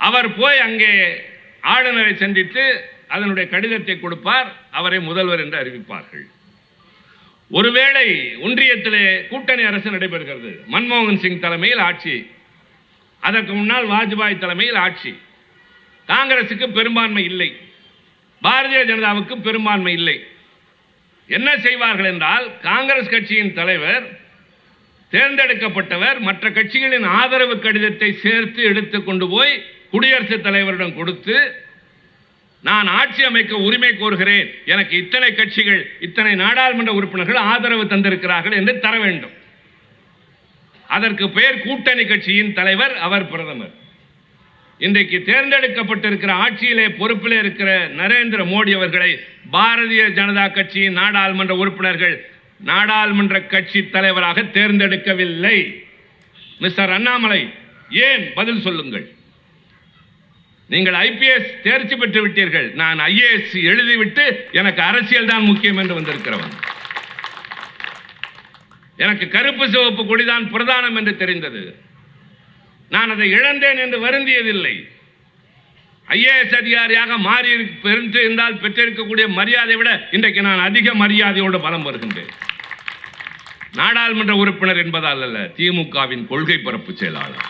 அவர் போய் அங்கே ஆளுநரை சந்தித்து அதனுடைய கடிதத்தை கொடுப்பார், அவரை முதல்வர் என்று அறிவிப்பார்கள். ஒருவேளை ஒன்றியத்திலே கூட்டணி அரசு நடைபெறுகிறது, மன்மோகன் சிங் தலைமையில் ஆட்சி, அதற்கு முன்னால் வாஜ்பாய் தலைமையில் ஆட்சி, காங்கிரசுக்கு பெரும்பான்மை இல்லை, பாரதிய ஜனதாவுக்கு பெரும்பான்மை இல்லை. என்ன செய்வார்கள் என்றால், காங்கிரஸ் கட்சியின் தலைவர் தேர்ந்தெடுக்கப்பட்டவர் மற்ற கட்சிகளின் ஆதரவு கடிதத்தை சேர்த்து எடுத்து கொண்டு போய் குடியரசுத் தலைவரிடம் கொடுத்து, நான் ஆட்சி அமைக்க உரிமை கோருகிறேன், எனக்கு இத்தனை கட்சிகள் இத்தனை நாடாளுமன்ற உறுப்பினர்கள் ஆதரவு தந்திருக்கிறார்கள் என்று தர வேண்டும். அதற்கு பெயர் கூட்டணி கட்சியின் தலைவர், அவர் பிரதமர். இன்றைக்கு தேர்ந்தெடுக்கப்பட்டிருக்கிற ஆட்சியிலே பொறுப்பில் இருக்கிற நரேந்திர மோடி அவர்களை பாரதிய ஜனதா கட்சியின் நாடாளுமன்ற உறுப்பினர்கள் நாடாளுமன்ற கட்சி தலைவராக தேர்ந்தெடுக்கவில்லை. மிஸ்டர் அண்ணாமலை, ஏன்? பதில் சொல்லுங்கள். நீங்கள் IPS தேர்ச்சி பெற்று விட்டீர்கள், நான் IAS எழுதிவிட்டு எனக்கு அரசியல் தான் முக்கியம் என்று வந்திருக்கிறவன். எனக்கு கருப்பு சிவப்பு கொடிதான் பிரதானம் என்று தெரிந்தது. நான் அதை இழந்தேன் என்று வருந்தியதில்லை. IAS அதிகாரியாக மாறி இருந்தால் பெற்றிருக்கக்கூடிய மரியாதை விட இன்றைக்கு நான் அதிக மரியாதையோடு பலம் வருகின்றேன். நாடாளுமன்ற உறுப்பினர் என்பதால் அல்ல, திமுகவின் கொள்கை பரப்பு செயலாளர்,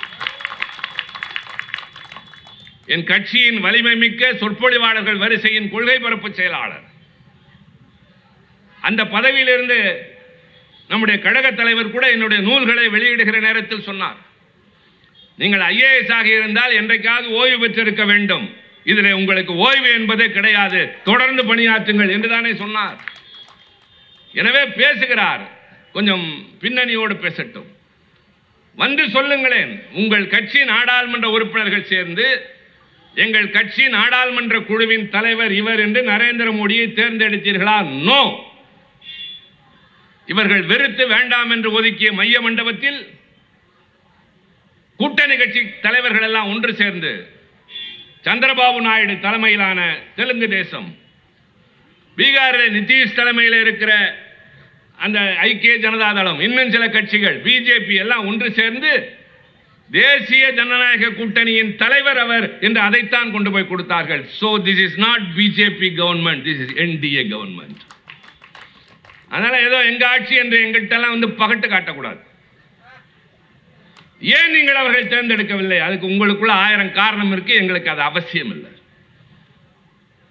என் கட்சியின் வலிமை மிக்க சொற்பொழிவாளர்கள் வரிசையின் கொள்கை பரப்பு செயலாளர். அந்த பதவியிலிருந்து நம்முடைய கழக தலைவர் கூட என்னுடைய நூல்களை வெளியிடுகிற நேரத்தில் சொன்னார், நீங்கள் IAS ஆக இருந்தால் என்றைக்காவது ஓய்வு பெற்றிருக்க வேண்டும், இதில் உங்களுக்கு ஓய்வு என்பதே கிடையாது, தொடர்ந்து பணியாற்றுங்கள் என்றுதானே சொன்னார். எனவே பேசுகிறார், கொஞ்சம் பின்னணியோடு பேசட்டும், வந்து சொல்லுங்களேன். உங்கள் கட்சி நாடாளுமன்ற உறுப்பினர்கள் சேர்ந்து எங்கள் கட்சி நாடாளுமன்ற குழுவின் தலைவர் இவர் என்று நரேந்திர மோடியை தேர்ந்தெடுத்தீர்களா? நோ. இவர்கள் வெறுத்து வேண்டாம் என்று ஒதுக்கிய மைய மண்டபத்தில் கூட்டணி கட்சி தலைவர்கள் எல்லாம் ஒன்று சேர்ந்து சந்திரபாபு நாயுடு தலைமையிலான தெலுங்கு தேசம், பீகாரில் நிதிஷ் தலைமையில் இருக்கிற அந்த ஐக்கிய ஜனதா தளம், இன்னும் சில கட்சிகள், பிஜேபி எல்லாம் ஒன்று சேர்ந்து தேசிய ஜனநாயக கூட்டணியின் தலைவர் அவர் என்று அதைத்தான் கொண்டு போய் கொடுத்தார்கள். So this is not BJP government, this is NDA government. அதனால ஏதோ எங்க ஆட்சி என்று எங்கள்கிட்ட எல்லாம் வந்து பகட்டு காட்டக்கூடாது. ஏன் நீங்கள் அவர்கள் தேர்ந்தெடுக்கவில்லை? அதுக்கு உங்களுக்குள்ள 1000 காரணம் இருக்கு, எங்களுக்கு அது அவசியம் இல்லை.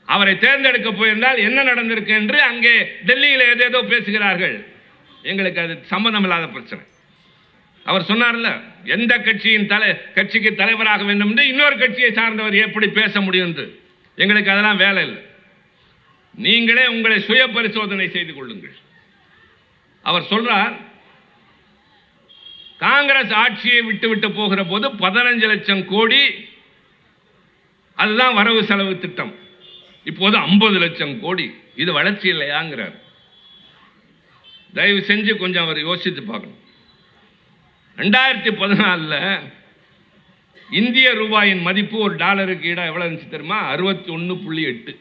அவரை தேர்ந்தெடுக்க போயிருந்தால் என்ன நடந்திருக்கு என்று அங்கே டெல்லியில் ஏதேதோ பேசுகிறார்கள், எங்களுக்கு அது சம்பந்தம் இல்லாத பிரச்சனை. அவர் சொன்னார்ல, எந்த கட்சிக்கு தலைவராக வேண்டும் என்று இன்னொரு கட்சியை சார்ந்தவர் எப்படி பேச முடியும் என்று. எங்களுக்கு அதெல்லாம் வேலை இல்லை. நீங்களே உங்களை சுய பரிசோதனை செய்து கொள்ளுங்கள். அவர் சொல்றார், காங்கிரஸ் ஆட்சியை விட்டு போகிற போது 15 லட்சம் கோடி அதுதான் வரவு செலவு திட்டம், இப்போது 50 லட்சம் கோடி. இது வளர்ச்சி இல்லையாங்கிறார். தயவு செஞ்சு கொஞ்சம் அவர் யோசித்து பார்க்கணும். 2014 இந்திய ரூபாயின் மதிப்பு ஒரு டாலருக்கு ஈடா எவ்வளவு இருந்துச்சு தெரியுமா? 61.8,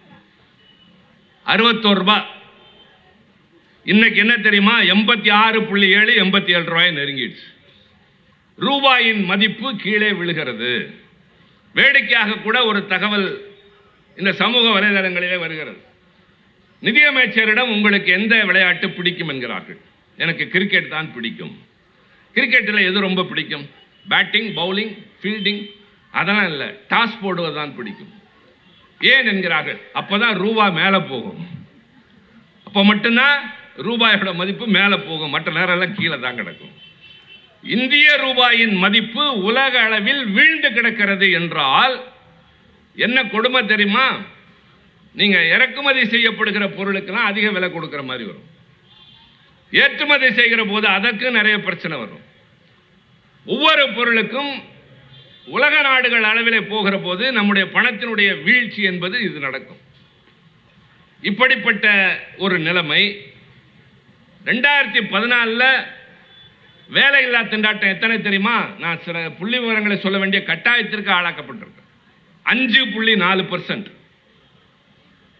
61 ரூபாய். இன்னைக்கு என்ன தெரியுமா? 86.7, 87 ரூபாய் நெருங்கிடுச்சு. ரூபாயின் மதிப்பு கீழே விழுகிறது. வேடிக்கையாக கூட ஒரு தகவல் இந்த சமூக வலைதளங்களிலே வருகிறது. நிதியமைச்சரிடம் உங்களுக்கு எந்த விளையாட்டு பிடிக்கும் என்கிறார்கள். எனக்கு கிரிக்கெட் தான் பிடிக்கும். கிரிக்கெட்டில் எது ரொம்ப பிடிக்கும்? பேட்டிங், பவுலிங், ஃபீல்டிங் அதெல்லாம் இல்லை, டாஸ் போடுவது தான் பிடிக்கும். ஏன் என்கிறார்கள்? அப்போதான் ரூபாய் மேலே போகும், அப்போ மட்டும்தான் ரூபாயோட மதிப்பு மேலே போகும், மற்ற நேரம் எல்லாம் கீழே தான் கிடக்கும். இந்திய ரூபாயின் மதிப்பு உலக அளவில் வீழ்ந்து கிடக்கிறது என்றால் என்ன கொடுமை தெரியுமா? நீங்க இறக்குமதி செய்யப்படுகிற பொருளுக்கெல்லாம் அதிக விலை கொடுக்கிற மாதிரி வரும், ஏற்றுமதி செய்கிற போது அதற்கு நிறைய பிரச்சனை வரும். ஒவ்வொரு பொருளுக்கும் உலக நாடுகள் அளவிலே போகிற போது நம்முடைய பணத்தினுடைய வீழ்ச்சி என்பது இது நடக்கும். இப்படிப்பட்ட ஒரு நிலைமை 2014 வேலையில்லா திண்டாட்டம் எத்தனை தெரியுமா? நான் சில புள்ளி விவரங்களை சொல்ல வேண்டிய கட்டாயத்திற்கு ஆளாக்கப்பட்டிருக்கேன். 5.4%.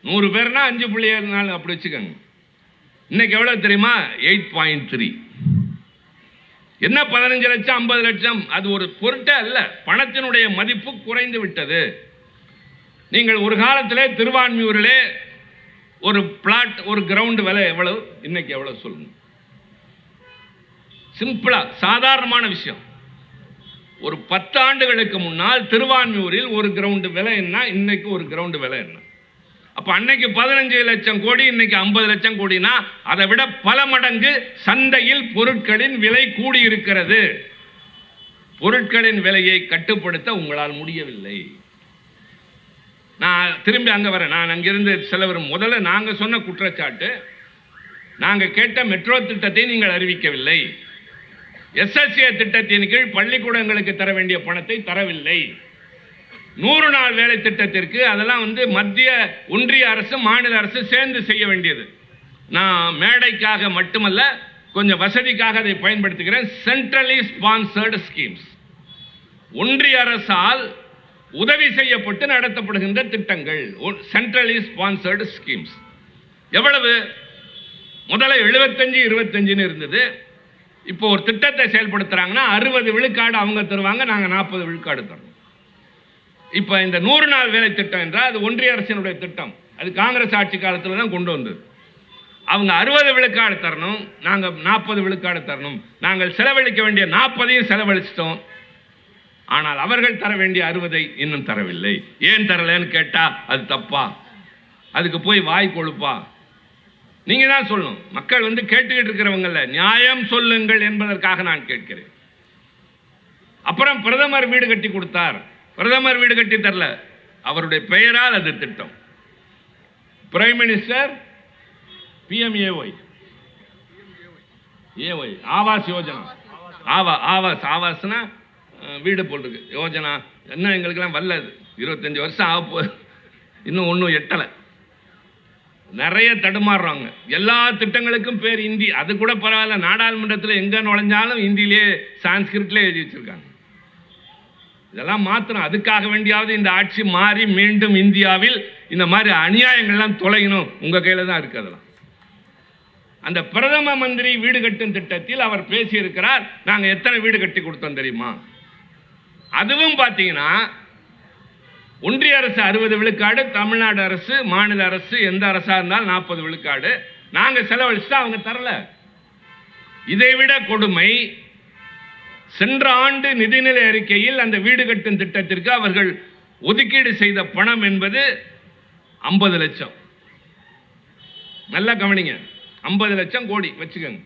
100 பேர்னா 5.4 அப்படி வச்சுக்கோங்க. இன்னைக்கு எவ்வளவு தெரியுமா? 8.3. என்ன 15 லட்சம் 50 லட்சம் அது ஒரு பொருட்டே அல்ல. பணத்தினுடைய மதிப்பு குறைந்து விட்டது. நீங்கள் ஒரு காலத்திலே திருவான்மியூரிலே ஒரு பிளாட் ஒரு கிரவுண்ட் விலை எவ்வளவு, இன்னைக்கு எவ்வளவு சொல்லுங்க? சிம்பிளா சாதாரணமான விஷயம். ஒரு 10 ஆண்டுகளுக்கு முன்னால் திருவான்மியூரில் ஒரு கிரவுண்ட் விலை என்ன, இன்னைக்கு ஒரு கிரவுண்ட் விலை என்ன? அப்ப அன்னைக்கு 15 லட்சம் கோடி, இன்னைக்கு 50 லட்சம் கோடினா அதை விட பல மடங்கு சந்தையில் பொருட்களின் விலை கூடி இருக்கிறது. பொருட்களின் விலையை கட்டுப்படுத்த உங்களால் முடியவில்லை. நான் திரும்பி அங்க வரேன். நான் அங்கிருந்து சிலவர் முதல்ல நாங்க சொன்ன குற்றச்சாட்டு, நாங்க கேட்ட மெட்ரோ திட்டத்தை நீங்கள் அறிவிக்கவில்லை. எஸ்எஸ்ஏ திட்டத்தின் கீழ் பள்ளிக்கூடங்களுக்கு தர வேண்டிய பணத்தை தரவில்லை. 100 நாள் வேலை திட்டத்திற்கு அதெல்லாம் மத்திய ஒன்றிய அரசு மாநில அரசு சேர்ந்து செய்ய வேண்டியது. நான் மேடைக்காக மட்டுமல்ல, கொஞ்சம் வசதிக்காக அதை பயன்படுத்துகிறேன். சென்ட்ரலி ஸ்பான்சர்டு ஸ்கீம்ஸ், ஒன்றிய அரசால் உதவி செய்யப்பட்டு நடத்தப்படுகின்ற திட்டங்கள், சென்ட்ரலி ஸ்பான்சர்டு ஸ்கீம்ஸ். எவ்வளவு? முதல்ல 75-25 இருந்தது. இப்போ ஒரு திட்டத்தை செயல்படுத்துறாங்கன்னா 60 விழுக்காடு அவங்க தருவாங்க, நாங்க 40 விழுக்காடு தரோம். இப்ப இந்த 100 நாள் வேலை திட்டம் என்றால் அது ஒன்றிய அரசினுடைய திட்டம். அது காங்கிரஸ் ஆட்சி காலத்தில் தான் கொண்டு வந்தது. அவங்க 60 விழுக்காடு தரணும், நாங்க 40 விழுக்காடு தரணும். நாங்கள் செலவழிக்க வேண்டிய 40ஐயும் செலவழிச்சிட்டோம். ஆனால் அவர்கள் தர வேண்டிய 60ஐ இன்னும் தரவில்லை. ஏன் தரலன்னு கேட்டா அது தப்பா? அதுக்கு போய் வாய் கொழுப்பா? நீங்க தான் சொல்லணும். மக்கள் கேட்டுக்கிட்டு இருக்கிறவங்கல்ல, நியாயம் சொல்லுங்கள் என்பதற்காக நான் கேட்கிறேன். அப்புறம் பிரதமர் வீடு கட்டி கொடுத்தார். பிரதமர் வீடு கட்டி தரல, அவருடைய பெயரால் அது திட்டம். Prime minister PMAY Awas Yojana. ஆவாஸ்னா வீடு போட்டிருக்கு, யோஜனா என்ன எங்களுக்கெல்லாம் வல்லது. 25 வருஷம் ஆக இன்னும் ஒன்றும் எட்டலை. நிறைய தடுமாறுறாங்க. எல்லா திட்டங்களுக்கும் பேர் இந்தி. அது கூட பரவாயில்ல, நாடாளுமன்றத்தில் எங்க நுழைஞ்சாலும் இந்தியிலே சான்ஸ்கிரிட்ல எழுதி வச்சிருக்காங்க. இதெல்லாம் மாற்றணும். அதுக்காக வேண்டியாவது இந்த ஆட்சி மாறி மீண்டும் இந்தியாவில் இந்த மாதிரி அநியாயங்கள்லாம் தொலையணும். உங்க கையில தான் இருக்கு. அதெல்லாம் அந்த பிரதம மந்திரி வீடு கட்டும் திட்டத்தில் அவர் பேசியிருக்கிறார். நாங்க எத்தனை வீடு கட்டி கொடுத்தோம் தெரியுமா? அதுவும் பார்த்தீங்கன்னா ஒன்றிய அரசு 60 விழுக்காடு, தமிழ்நாடு அரசு மாநில அரசு எந்த அரசா இருந்தாலும் 40 விழுக்காடு. நாங்க செலவழிச்சுட்டா அவங்க தரல. இதைவிட கொடுமை, சென்ற ஆண்டு நிதிநிலை அறிக்கையில் அந்த வீடு கட்டும் திட்டத்திற்கு அவர்கள் ஒதுக்கீடு செய்த பணம் என்பது 50 லட்சம். நல்லா கவனிங்க, 50 லட்சம் கோடி வச்சுக்கோங்க.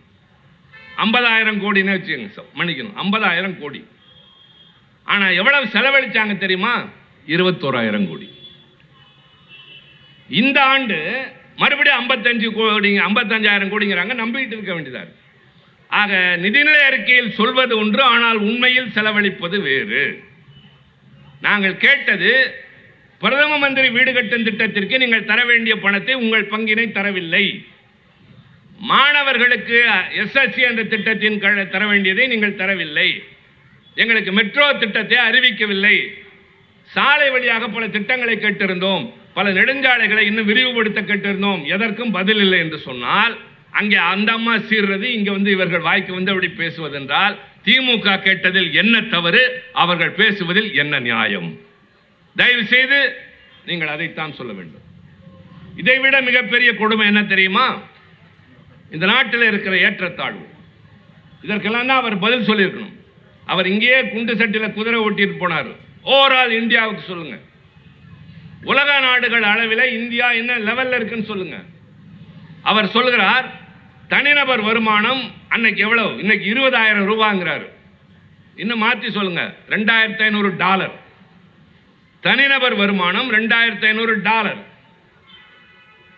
50,000 கோடின்னு வச்சுக்கோங்க, மன்னிக்கணும் 50,000 கோடி. ஆனா எவ்வளவு செலவழிச்சாங்க தெரியுமா? 21,000 கோடி. இந்த ஆண்டு மறுபடியும் 55 கோடி 55,000 கோடிங்கிறாங்க. நம்பிட்டு இருக்க வேண்டியதா. ஆக நிதிநிலை அறிக்கையில் சொல்வது ஒன்று, ஆனால் உண்மையில் செலவழிப்பது வேறு. நாங்கள் கேட்டது, பிரதம மந்திரி வீடு கட்டும் திட்டத்திற்கு நீங்கள் தர வேண்டிய பணத்தை உங்கள் பங்கினை தரவில்லை. மாணவர்களுக்கு SSC என்ற திட்டத்தின் தர வேண்டியதை நீங்கள் தரவில்லை. எங்களுக்கு மெட்ரோ திட்டத்தை அறிவிக்கவில்லை. சாலை வழியாக பல திட்டங்களை கேட்டிருந்தோம், பல நெடுஞ்சாலைகளை இன்னும் விரிவுபடுத்த கேட்டிருந்தோம். எதற்கும் பதில் இல்லை என்று சொன்னால் அங்கே அந்த அம்மா சீர்றது, இங்க இவர்கள் வாய்க்கு அப்படி பேசுவதென்றால் திமுக கேட்டதில் என்ன தவறு, அவர்கள் பேசுவதில் என்ன நியாயம்? தயவு செய்து நீங்கள் அதைத்தான் சொல்ல வேண்டும். இதைவிட மிகப்பெரிய கொடுமை என்ன தெரியுமா? இந்த நாட்டில் இருக்கிற ஏற்றத்தாழ்வு. இதற்கெல்லாம் தான் அவர் பதில் சொல்லியிருக்கணும். அவர் இங்கேயே குண்டு சட்டியில் குதிரை ஓட்டிட்டு போனார். ஓவரால் இந்தியாவுக்கு சொல்லுங்க, உலக நாடுகள் அளவில் இந்தியா என்ன லெவல்ல இருக்குன்னு சொல்லுங்க. அவர் சொல்கிறார் தனிநபர் வருமானம் அன்னைக்கு எவ்வளவு, இன்னைக்கு 20,000 ரூபாங்கிறாரு. இன்னும் மாற்றி சொல்லுங்க, $2,500. தனிநபர் வருமானம் $2,500.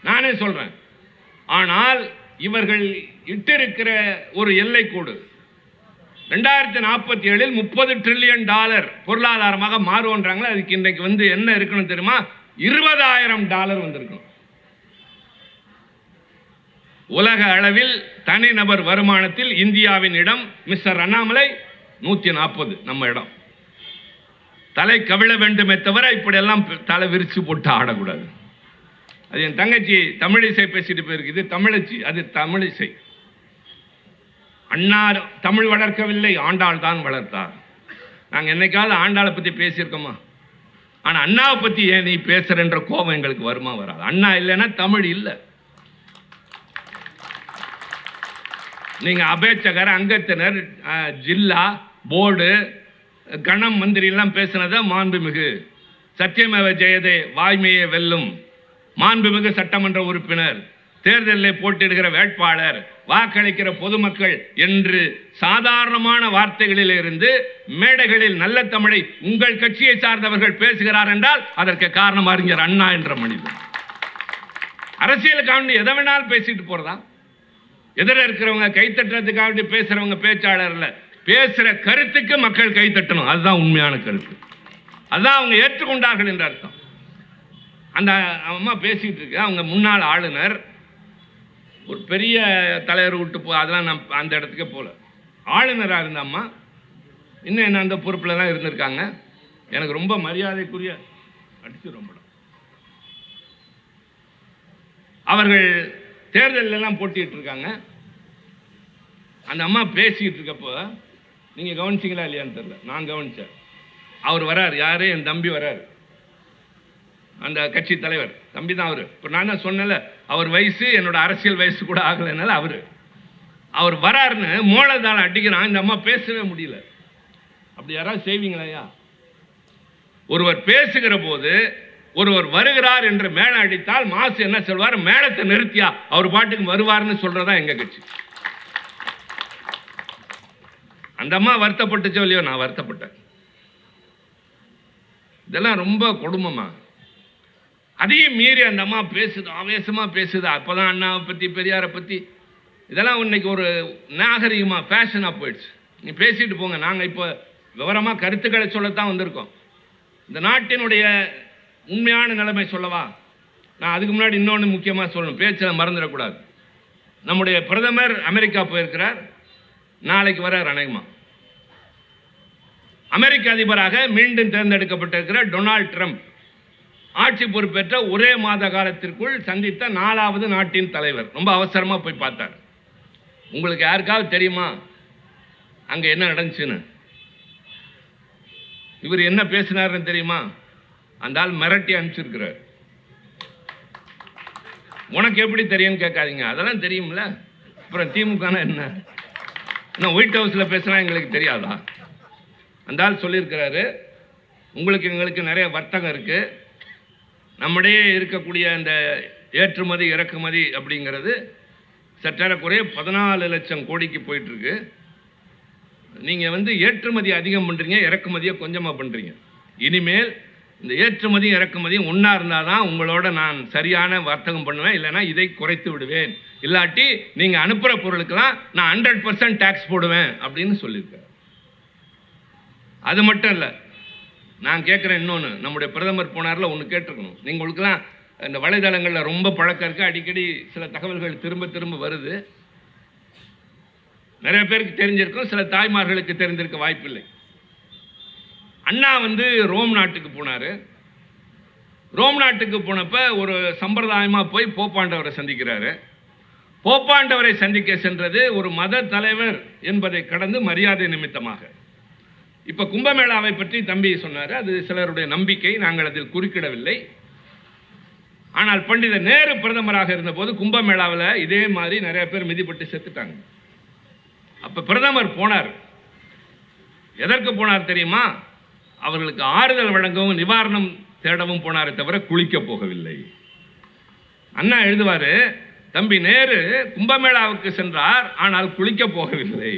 நானே சொல்றேன். ஆனால் இவர்கள் இட்டிருக்கிற ஒரு எல்லை கோடு 2047 $30 டிரில்லியன் பொருளாதாரமாக மாறுவோன்றாங்களா. அதுக்கு இன்றைக்கு என்ன இருக்கணும் தெரியுமா? $20,000 வந்திருக்கணும். உலக அளவில் தனிநபர் வருமானத்தில் இந்தியாவின் இடம் மிஸ்டர் அண்ணாமலை 140, நம்ம இடம். தலை கவிழ வேண்டுமே தவிர இப்படி எல்லாம் தலை விரிச்சு போட்டு ஆடக்கூடாது. அது என் தங்கச்சி தமிழிசை பேசிட்டு போயிருக்கு. இது தமிழச்சி, அது தமிழிசை. அண்ணா தமிழ் வளர்க்கவில்லை, ஆண்டாள் தான் வளர்த்தார். நாங்கள் என்னைக்காவது ஆண்டாளை பற்றி பேசியிருக்கோமா? ஆனால் அண்ணாவை பற்றி ஏன் நீ பேசுறன்ற கோபம் எங்களுக்கு வருமா? வராது. அண்ணா இல்லைன்னா தமிழ் இல்லை. நீங்க அபேட்சகர், அங்கத்தினர், ஜில்லா போர்டு, கணம் மந்திரி எல்லாம் பேசினத மாண்புமிகு சத்தியமேவ ஜெயதே வாய்மையே வெல்லும் மாண்புமிகு சட்டமன்ற உறுப்பினர், தேர்தலில் போட்டியிடுகிற வேட்பாளர், வாக்களிக்கிற பொதுமக்கள் என்று சாதாரணமான வார்த்தைகளில் இருந்து மேடைகளில் நல்ல தமிழை உங்கள் கட்சியை சார்ந்தவர்கள் பேசுகிறார் என்றால் அதற்கு காரணம் அறிஞர் அண்ணா என்ற மனிதன். அரசியலுக்காக எதை வேணாலும் பேசிட்டு போறதா? எதிர இருக்கிறவங்க கைத்தட்டுறதுக்காக பேசுறவங்க பேச்சாளர்ல பேசுற கருத்துக்கு மக்கள் கைத்தட்டணும். அதுதான் உண்மையான கருத்து. அதுதான் அவங்க ஏற்றுக்கொண்டார்கள் என்ற அர்த்தம். அந்த அம்மா பேசிட்டு இருக்கு, அவங்க முன்னாள் ஆளுநர், ஒரு பெரிய தலைவர் விட்டு அதெல்லாம் நான் அந்த இடத்துக்கே போல. ஆளுநராக இருந்த அம்மா இன்னும் என்ன அந்த பொறுப்பில் தான் இருந்திருக்காங்க. எனக்கு ரொம்ப மரியாதைக்குரிய அடிச்சு ரொம்ப அவர்கள் தேர்தலெல்லாம் போட்டிட்டு இருக்காங்க. அந்த அம்மா பேசிக்கிட்டு இருக்கப்போ நீங்கள் கவனிச்சிங்களா இல்லையான்னு தெரியல, நான் கவனித்தேன். அவர் வரார், யாரு? என் தம்பி வராரு, அந்த கட்சி தலைவர் தம்பி தான் அவர். இப்போ நான் தான் சொன்னல, அவர் வயசு என்னோட அரசியல் வயசு கூட ஆகலைனால அவர் வராருன்னு மோளதால அடிக்கிறான். இந்த அம்மா பேசவே முடியல. அப்படி யாராவது செய்வீங்களையா? ஒருவர் பேசுகிற போது ஒருவர் வருகிறார் என்று மேளம் அடித்தால் மாசு என்ன சொல்வார்? மேளத்தை நிறுத்தியா அவர் பாட்டுக்கு வருவார்னு சொல்றதா எங்க கட்சி. அந்த அம்மா வருத்தப்பட்டுச்சோ இல்லையோ, நான் வருத்தப்பட்டேன். இதெல்லாம் ரொம்ப கொடுமைமா. அதையும் மீறி அந்த அம்மா பேசுது, ஆவேசமா பேசுது. அப்பதான் அண்ணாவை பத்தி பெரியாரை பத்தி இதெல்லாம் இன்னைக்கு ஒரு நாகரிகமா ஃபேஷனா போயிடுச்சு. நீ பேசிட்டு போங்க, நாங்க இப்போ விவரமா கருத்துக்களை சொல்லத்தான் வந்திருக்கோம். இந்த நாட்டினுடைய உண்மையான நிலைமை சொல்லவா? நான் அதுக்கு முன்னாடி இன்னொன்று முக்கியமாக சொல்லணும், பேச்சில் மறந்துடக்கூடாது. நம்முடைய பிரதமர் அமெரிக்கா போயிருக்கிறார், நாளைக்கு வரார். அநேகமா அமெரிக்க அதிபராக மீண்டும் தேர்ந்தெடுக்கப்பட்டிருக்கிற டொனால்ட் ட்ரம்ப் ஆட்சி பொறுப்பேற்ற ஒரே மாத காலத்திற்குள் சந்தித்த 4வது நாட்டின் தலைவர். ரொம்ப அவசரமாக போய் பார்த்தார். உங்களுக்கு யாருக்காவது தெரியுமா அங்கே என்ன நடந்துச்சுன்னு? இவர் என்ன பேசினார்னு தெரியுமா? அந்த ஆள் மிரட்டி அனுப்பிச்சிருக்கிறார். உனக்கு எப்படி தெரியும்னு கேட்காதீங்க, அதெல்லாம் தெரியும்ல. அப்புறம் திமுக என்ன ஒயிட் ஹவுஸில் பேசினா எங்களுக்கு தெரியாதா? அந்த ஆள் சொல்லியிருக்கிறாரு, உங்களுக்கு எங்களுக்கு நிறைய வர்த்தகம் இருக்கு, நம்முடைய இருக்கக்கூடிய அந்த ஏற்றுமதி இறக்குமதி அப்படிங்கிறது சற்றேறக்குறைய 14 லட்சம் கோடிக்கு போயிட்டு இருக்கு. நீங்க ஏற்றுமதி அதிகம் பண்றீங்க, இறக்குமதியை கொஞ்சமா பண்றீங்க. இனிமேல் இந்த ஏற்றுமதியும் இறக்குமதியும் ஒன்றா இருந்தால் தான் உங்களோட நான் சரியான வர்த்தகம் பண்ணுவேன், இல்லைன்னா இதை குறைத்து விடுவேன், இல்லாட்டி நீங்கள் அனுப்புகிற பொருளுக்கெல்லாம் நான் 100% டேக்ஸ் போடுவேன் அப்படின்னு சொல்லியிருக்கேன். அது மட்டும் இல்லை, நான் கேட்குறேன் இன்னொன்று, நம்முடைய பிரதமர் போனார்ல, ஒன்று கேட்டிருக்கணும். நீங்களுக்கெல்லாம் இந்த வலைதளங்களில் ரொம்ப பழக்கம் இருக்குது, அடிக்கடி சில தகவல்கள் திரும்ப திரும்ப வருது. நிறைய பேருக்கு தெரிஞ்சிருக்கும், சில தாய்மார்களுக்கு தெரிந்திருக்க வாய்ப்பில்லை. அண்ணா ரோம் நாட்டுக்கு போனார். ரோம் நாட்டுக்கு போனப்ப ஒரு சம்பிரதாயமாக போய் போப்பாண்டவரை சந்திக்கிறாரு. போப்பாண்டவரை சந்திக்க சென்றது ஒரு மத தலைவர் என்பதை கடந்து மரியாதை நிமித்தமாக. இப்போ கும்பமேளாவை பற்றி தம்பி சொன்னார், அது சிலருடைய நம்பிக்கை, நாங்கள் அதில் குறுக்கிடவில்லை. ஆனால் பண்டித நேரு பிரதமராக இருந்தபோது கும்பமேளாவில் இதே மாதிரி நிறைய பேர் மிதிப்பட்டு செத்துட்டாங்க. அப்போ பிரதமர் போனார். எதற்கு போனார் தெரியுமா? அவர்களுக்கு ஆறுதல் வழங்கவும் நிவாரணம் தேடவும் போனாரே தவிர குளிக்க போகவில்லை. அண்ணா எழுதுவாரு, தம்பி நேரு கும்பமேளாவுக்கு சென்றார், ஆனால் குளிக்க போகவில்லை.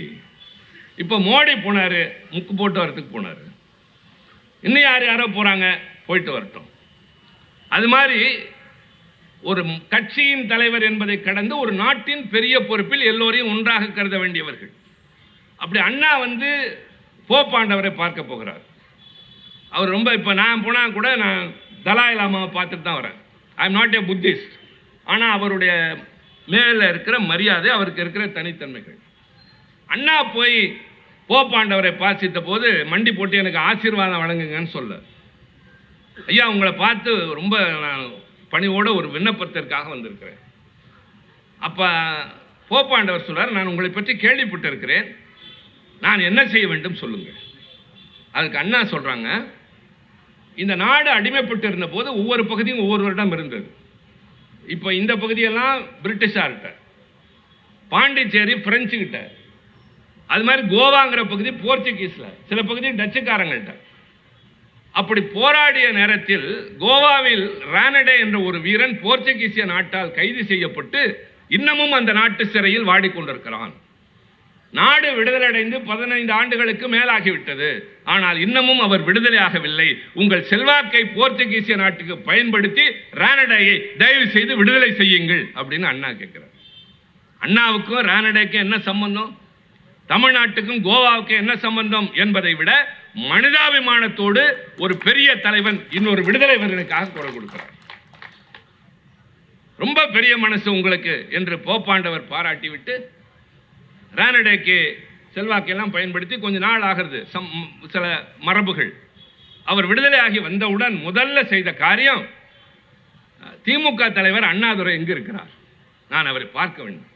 இப்போ மோடி போனாரு, முக்கு போட்டு வரத்துக்கு போனாரு. இன்னும் யாரோ போறாங்க, போயிட்டு வரட்டும். அது மாதிரி ஒரு கட்சியின் தலைவர் என்பதை கடந்து ஒரு நாட்டின் பெரிய பொறுப்பில் எல்லோரையும் ஒன்றாக கருத வேண்டியவர்கள். அப்படி அண்ணா போப்பாண்டவரை பார்க்க போகிறார். அவர் ரொம்ப, இப்போ நான் போனால் கூட நான் தலாய் லாமாவை பார்த்துட்டு தான் வரேன். I am not a Buddhist. ஆனால் அவருடைய மேலே இருக்கிற மரியாதை, அவருக்கு இருக்கிற தனித்தன்மைகள். அண்ணா போய் போப்பாண்டவரை பாசித்த போது மண்டி போட்டு எனக்கு ஆசீர்வாதம் வழங்குங்கன்னு சொல்ல, ஐயா உங்களை பார்த்து ரொம்ப நான் பணிவோட ஒரு விண்ணப்பத்திற்காக வந்திருக்கிறேன். அப்போ போப்பாண்டவர் சொல்றார், நான் உங்களை பற்றி கேள்விப்பட்டிருக்கிறேன், நான் என்ன செய்ய வேண்டும் சொல்லுங்கள். அதுக்கு அண்ணா சொல்றாங்க, இந்த நாடு அடிமைப்பட்டு இருந்த போது ஒவ்வொரு பகுதியும் ஒவ்வொரு வருடம் இருந்தது. இப்போ இந்த பகுதியெல்லாம் பிரிட்டிஷார்கிட்ட, பாண்டிச்சேரி பிரெஞ்சு கிட்ட, அது மாதிரி கோவாங்கிற பகுதி போர்ச்சுகீஸ்ல, சில பகுதி டச்சுக்காரங்கள்ட்ட. அப்படி போராடிய நேரத்தில் கோவாவில் ரானடே என்ற ஒரு வீரன் போர்ச்சுகீசிய நாட்டால் கைது செய்யப்பட்டு இன்னமும் அந்த நாட்டு சிறையில் வாடிக்கொண்டிருக்கிறான். நாடு விடுதலையடைந்து 15 ஆண்டுகளுக்கு மேலாகிவிட்டது, ஆனால் இன்னமும் அவர் விடுதலையாகவில்லை. உங்கள் செல்வாக்கை போர்ச்சுகீசிய நாட்டுக்கு பயன்படுத்தி ரானடேயை தயவு செய்து விடுதலை செய்யுங்கள் அப்படின்னு அண்ணா கேட்கிறார். அண்ணாவுக்கும் ரானடேக்கும் என்ன சம்பந்தம், தமிழ்நாட்டுக்கும் கோவாவுக்கும் என்ன சம்பந்தம் என்பதை விட மனிதாபிமானத்தோடு ஒரு பெரிய தலைவன் இன்னொரு விடுதலை வீரனுக்காக குரல் கொடுக்கிறார். ரொம்ப பெரிய மனசு உங்களுக்கு என்று போப்பாண்டவர் பாராட்டிவிட்டு ரானடேக்கு செல்வாக்கெல்லாம் பயன்படுத்தி கொஞ்ச நாள் ஆகிறது, சில மரபுகள். அவர் விடுதலை ஆகி வந்தவுடன் முதல்ல செய்த காரியம், திமுக தலைவர் அண்ணாதுரை எங்கு இருக்கிறார், நான் அவரை பார்க்க வேண்டும்,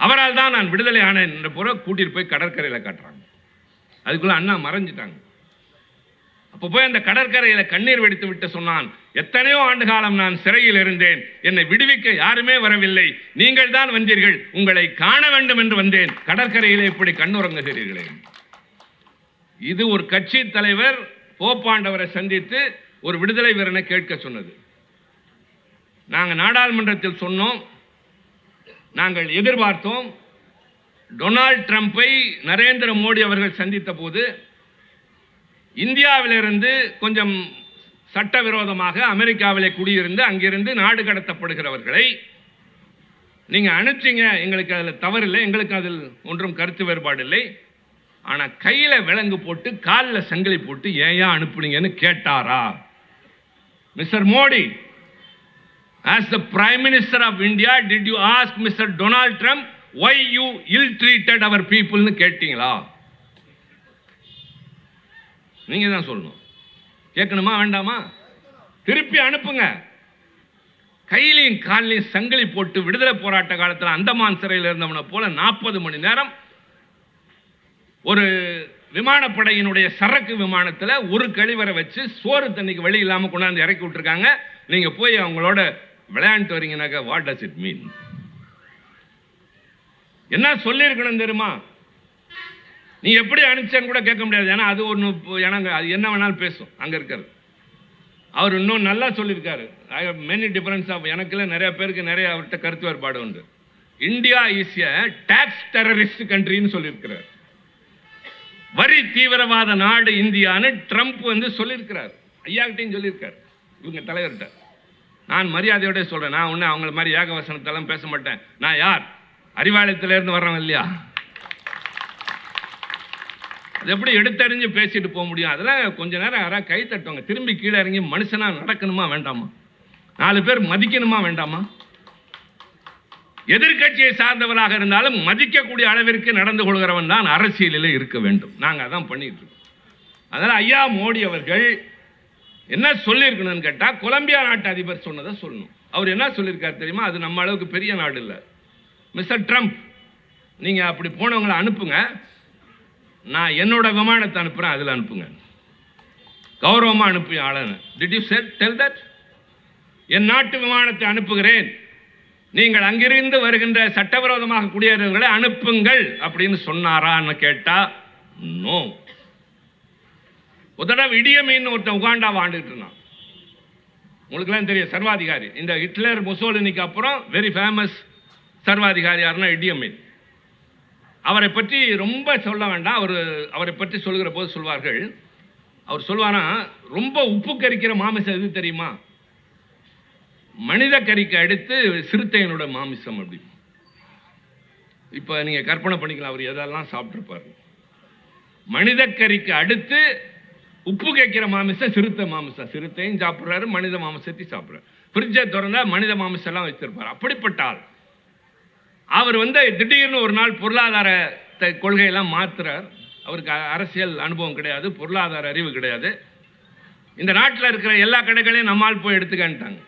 அவரால் தான் நான் விடுதலை ஆனேன் என்ற புற கூட்டிட்டு போய் கடற்கரையில் காட்டுறாங்க. அதுக்குள்ள அண்ணா மறைஞ்சிட்டாங்க. அப்போ போய் அந்த கடற்கரையில் கண்ணீர் வெடித்து விட்டு சொன்னான், எத்தனையோ ஆண்டு காலம் நான் சிறையில் இருந்தேன், என்னை விடுவிக்க யாருமே வரவில்லை, நீங்கள் தான் வந்தீர்கள், உங்களை காண வேண்டும் என்று வந்தேன், கடற்கரையிலே இப்படி கண்ணுறங்குகிறீர்களே. இது ஒரு கட்சி தலைவர் போப்பாண்டவரை சந்தித்து ஒரு விடுதலை வீரனை கேட்க சொன்னது. நாங்கள் நாடாளுமன்றத்தில் சொன்னோம், நாங்கள் எதிர்பார்த்தோம். டொனால்ட் ட்ரம்பை நரேந்திர மோடி அவர்கள் சந்தித்த போது இந்தியாவிலிருந்து கொஞ்சம் சட்டவிரோதமாக அமெரிக்காவிலே குடியிருந்து அங்கிருந்து நாடு கடத்தப்படுகிறவர்களை நீங்க அனுப்பிச்சிங்க, எங்களுக்கு அதில் தவறில்லை, எங்களுக்கு அதில் ஒன்றும் கருத்து வேறுபாடு இல்லை. ஆனால் கையில விலங்கு போட்டு காலில் சங்கிலி போட்டு ஏன் அனுப்புனீங்கன்னு கேட்டாரா? Mister Modi, as the Prime Minister of India, did you ask Mr. Donald Trump why you ill-treated our people னு கேட்டீங்களா? நீங்க தான் சொல்லணும். கேட்கணுமா வேண்டாமா? திருப்பி அனுப்புங்க. கையிலையும் காலையும் சங்கிலி போட்டு விடுதலை போராட்ட காலத்தில் அந்தமான் சிறையில் இருந்தவனை போல 40 மணி நேரம் ஒரு விமானப்படையினுடைய சரக்கு விமானத்தில் ஒரு கழிவறை வச்சு சோறு தண்ணிக்கு வழி இல்லாமல் கொண்டாந்து இறக்கி விட்டுருக்காங்க. நீங்க போய் அவங்களோட விளையாண்டு வரீங்கன்னாக்கா வாட் டஸ் இட் மீன்? என்ன சொல்லியிருக்கணும் தெரியுமா? நீ எப்படி அனுப்பிச்சேன்னு கூட கேட்க முடியாது, ஏன்னா அது ஒன்று, எனக்கு அது என்ன வேணாலும் பேசும் அங்கே இருக்கிறது. அவர் இன்னும் நல்லா சொல்லியிருக்காரு, I have many difference of, எனக்குள்ள நிறைய பேருக்கு நிறைய அவர்கிட்ட கருத்து வேறுபாடு உண்டு. India is a tax terrorist கண்ட்ரின்னு சொல்லியிருக்கிறார். வரி தீவிரவாத நாடு இந்தியான்னு ட்ரம்ப் வந்து சொல்லியிருக்கிறார். ஐயாக்கிட்டையும் சொல்லியிருக்கார், இவங்க தலைவர்கிட்ட. நான் மரியாதையோட சொல்றேன், நான் ஒன்று அவங்கள மாதிரி ஏகவசனத்தெல்லாம் பேச மாட்டேன். நான் யார்? அறிவாலயத்திலேருந்து வர்றவன் இல்லையா? அது எப்படி எடுத்தறிஞ்சு பேசிட்டு போக முடியும்? அதெல்லாம் கொஞ்ச நேரம் யாராவது கை தட்டுவாங்க, திரும்பி கீழே இறங்கி மனுஷனா நடக்கணுமா வேண்டாமா? 4 பேர் மதிக்கணுமா வேண்டாமா? எதிர்கட்சியை சார்ந்தவராக இருந்தாலும் மதிக்கக்கூடிய அளவிற்கு நடந்து கொள்கிறவன் தான் அரசியலில் இருக்க வேண்டும். நாங்கள் அதான் பண்ணிட்டு இருக்கோம். அதனால் ஐயா மோடி அவர்கள் என்ன சொல்லியிருக்கணும்னு கேட்டால், கொலம்பியா நாட்டு அதிபர் சொன்னதை சொல்லணும். அவர் என்ன சொல்லியிருக்காரு தெரியுமா? அது நம்ம அளவுக்கு பெரிய நாடு இல்லை. மிஸ்டர் ட்ரம்ப், நீங்கள் அப்படி போனவங்களை அனுப்புங்க, நான் என்னோட விமானத்தை அனுப்புகிறேன், அதில் அனுப்புங்க, கௌரவமாக அனுப்பி ஆளன்னு. Did you tell that? என் நாட்டு விமானத்தை அனுப்புகிறேன், நீங்கள் அங்கிருந்து வருகின்ற சட்டவிரோதமாக குடியேறவர்களை அனுப்புங்கள் அப்படின்னு சொன்னாரான்னு கேட்டா நோ. ஒரு தடவை இடியமீன் ஒருத்தன் உகாண்டாவை ஆண்டுகிட்டு இருந்தான். உங்களுக்குலாம் தெரியும், சர்வாதிகாரி. இந்த ஹிட்லர் முசோலினிக்கு அப்புறம் வெரி ஃபேமஸ் சர்வாதிகாரி யாருன்னா இடியமீன். அவரை பற்றி ரொம்ப சொல்ல வேண்டாம். அவரை பற்றி சொல்கிற போது சொல்வார்கள், அவர் சொல்வானா, ரொம்ப உப்பு கரிக்கிற மாமிசம் எது தெரியுமா? மனித கறிக்கு அடுத்து சிறுத்தையனோட மாமிசம். அப்படி இப்போ நீங்கள் கற்பனை பண்ணிக்கலாம், அவர் எதெல்லாம் சாப்பிட்ருப்பாரு. மனித கறிக்கு அடுத்து உப்பு கேட்கிற மாமிசம் சிறுத்தை மாமிசம். சிறுத்தையும் சாப்பிட்றாரு, மனித மாமிசத்தையும் சாப்பிட்றாரு. ஃப்ரிட்ஜை திறந்தா மனித மாமிசம் எல்லாம் வச்சிருப்பார். அப்படிப்பட்டால் அவர் திடீர்னு ஒரு நாள் பொருளாதார கொள்கையெல்லாம் மாத்துறார். அவருக்கு அரசியல் அனுபவம் கிடையாது, பொருளாதார அறிவு கிடையாது. இந்த நாட்டில் இருக்கிற எல்லா கடைகளையும் நம்மால் போய் எடுத்துக்கிட்டாங்க.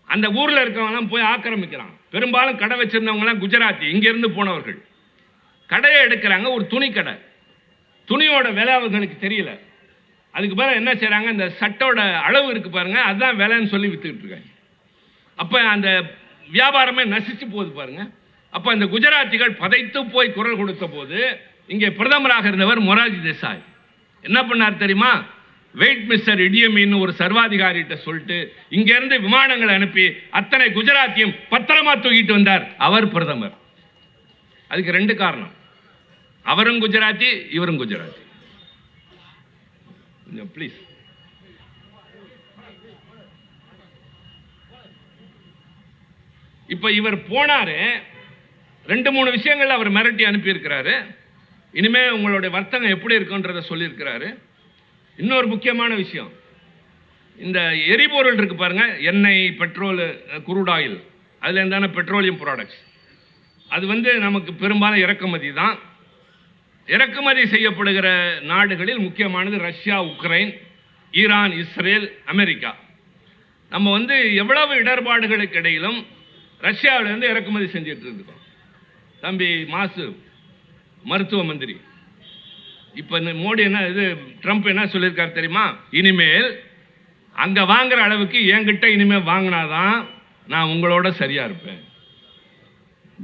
அந்த ஊரில் இருக்கவங்கலாம் போய் ஆக்கிரமிக்கிறான். பெரும்பாலும் கடை வச்சிருந்தவங்கலாம் குஜராத்தி, இங்கிருந்து போனவர்கள். கடையை எடுக்கிறாங்க, ஒரு துணி கடை. துணியோட விலை அவர்களுக்கு தெரியல. அதுக்கு பதிலாக என்ன செய்கிறாங்க, இந்த சட்டோட அளவு இருக்கு பாருங்க, அதுதான் விலைன்னு சொல்லி வித்துக்கிட்டு இருக்காங்க. அப்போ அந்த வியாபாரமே நசிச்சு போகுது பாருங்க. அப்போ இந்த குஜராத்திகள் பதைத்து போய் குரல் கொடுத்த போது இங்கே பிரதமராக இருந்தவர் மொரார்ஜி தேசாய் என்ன பண்ணார் தெரியுமா? வெயிட் மிஸ்டர் இடியமின்னு ஒரு சர்வாதிகாரிகிட்ட சொல்லிட்டு இங்கிருந்து விமானங்களை அனுப்பி அத்தனை குஜராத்தியும் பத்திரமா தூக்கிட்டு வந்தார். அவர் பிரதமர். அதுக்கு 2 காரணம், அவரும் குஜராத்தி, இவரும் குஜராத்தி. ப்ளீஸ். இப்ப இவர் போனாரு, 2-3 விஷயங்கள் அவர் மிரட்டி அனுப்பி இருக்கிறாரு. இனிமே உங்களுடைய வர்த்தகம் எப்படி இருக்குன்றத சொல்லியிருக்கிறாரு. இன்னொரு முக்கியமான விஷயம், இந்த எரிபொருள் இருக்கு பாருங்க, எண்ணெய், பெட்ரோல், குரூட் ஆயில், அதுல இருந்தான பெட்ரோலியம் ப்ராடக்ட்ஸ், அது நமக்கு பெரும்பாலும் இறக்குமதி தான். இறக்குமதி செய்யப்படுகிற நாடுகளில் முக்கியமானது Russia, Ukraine, Iran, Israel, America. நம்ம எவ்வளவு இடர்பாடுகளுக்கு இடையிலும் ரஷ்யாவிலிருந்து இறக்குமதி செஞ்சுட்டு இருக்கோம். தம்பி மாசு மருத்துவ மந்திரி, இப்ப மோடி ட்ரம்ப் என்ன சொல்லியிருக்காரு தெரியுமா? இனிமேல் அங்க வாங்குற அளவுக்கு என்கிட்ட இனிமேல் வாங்கினாதான் நான் உங்களோட சரியா இருப்பேன்.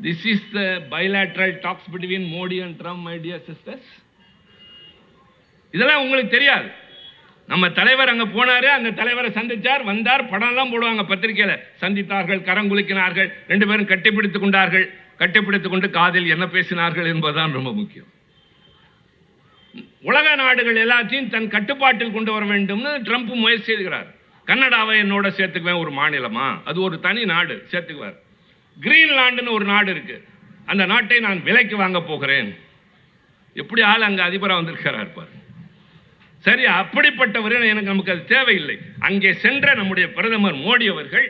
This is the bilateral talks between Modi and Trump, my dear sisters. இதெல்லாம் உங்களுக்கு தெரியாது. நம்ம தலைவர் அங்க போனாரு, அந்த தலைவரை சந்திச்சார், வந்தார், படம் எல்லாம் போடுவாங்க பத்திரிகையில. சந்தித்தார்கள், கரங்குலுக்கினார்கள், 2 பேரும் கட்டிப்பிடித்துக் கொண்டார்கள். கட்டிப்பிடித்துக் கொண்டு காதில் என்ன பேசினார்கள் என்பதுதான் ரொம்ப முக்கியம். உலக நாடுகள் எல்லாத்தையும் தன் கட்டுப்பாட்டில் கொண்டு வர வேண்டும் ட்ரம்ப் முயற்சி செய்கிறார். கனடாவை என்னோட சேர்த்துக்குவேன், ஒரு மாநிலமா, அது ஒரு தனி நாடு, சேர்த்துக்குவார். கிரீன்லாண்டுன்னு ஒரு நாடு இருக்கு, அந்த நாட்டை நான் விலைக்கு வாங்க போகிறேன். எப்படி ஆள் அங்க அதிபரா வந்திருக்கிறார் பாரு. சரி, அப்படிப்பட்டவர் நமக்கு அது தேவையில்லை. அங்கே சென்ற நம்முடைய பிரதமர் மோடி அவர்கள்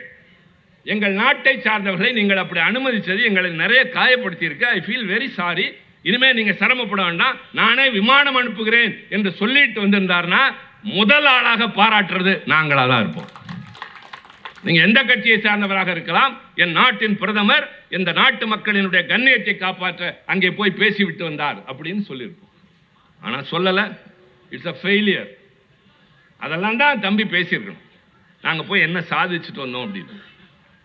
எங்கள் நாட்டை சார்ந்தவர்களை நீங்கள் அப்படி அனுமதிச்சது எங்களை நிறைய காயப்படுத்தி இருக்கு. I feel very sorry. இனிமே நீங்க சிரமப்பட வேண்டாம், நானே விமானம் அனுப்புகிறேன் என்று சொல்லிட்டு வந்திருந்தார்னா முதல் ஆளாக பாராட்டுறது நாங்களா தான் இருப்போம். நீங்க எந்த கட்சியை சார்ந்தவராக இருக்கலாம், என் நாட்டின் பிரதமர் இந்த நாட்டு மக்களினுடைய கண்ணியத்தை காப்பாற்ற அங்கே போய் பேசிவிட்டு வந்தார் அப்படின்னு சொல்லியிருப்போம். ஆனா சொல்லல. It's a failure. அதெல்லாம் தான் தம்பி பேசியிருக்கணும். நாங்கள் போய் என்ன சாதிச்சுட்டு வந்தோம் அப்படின்னு.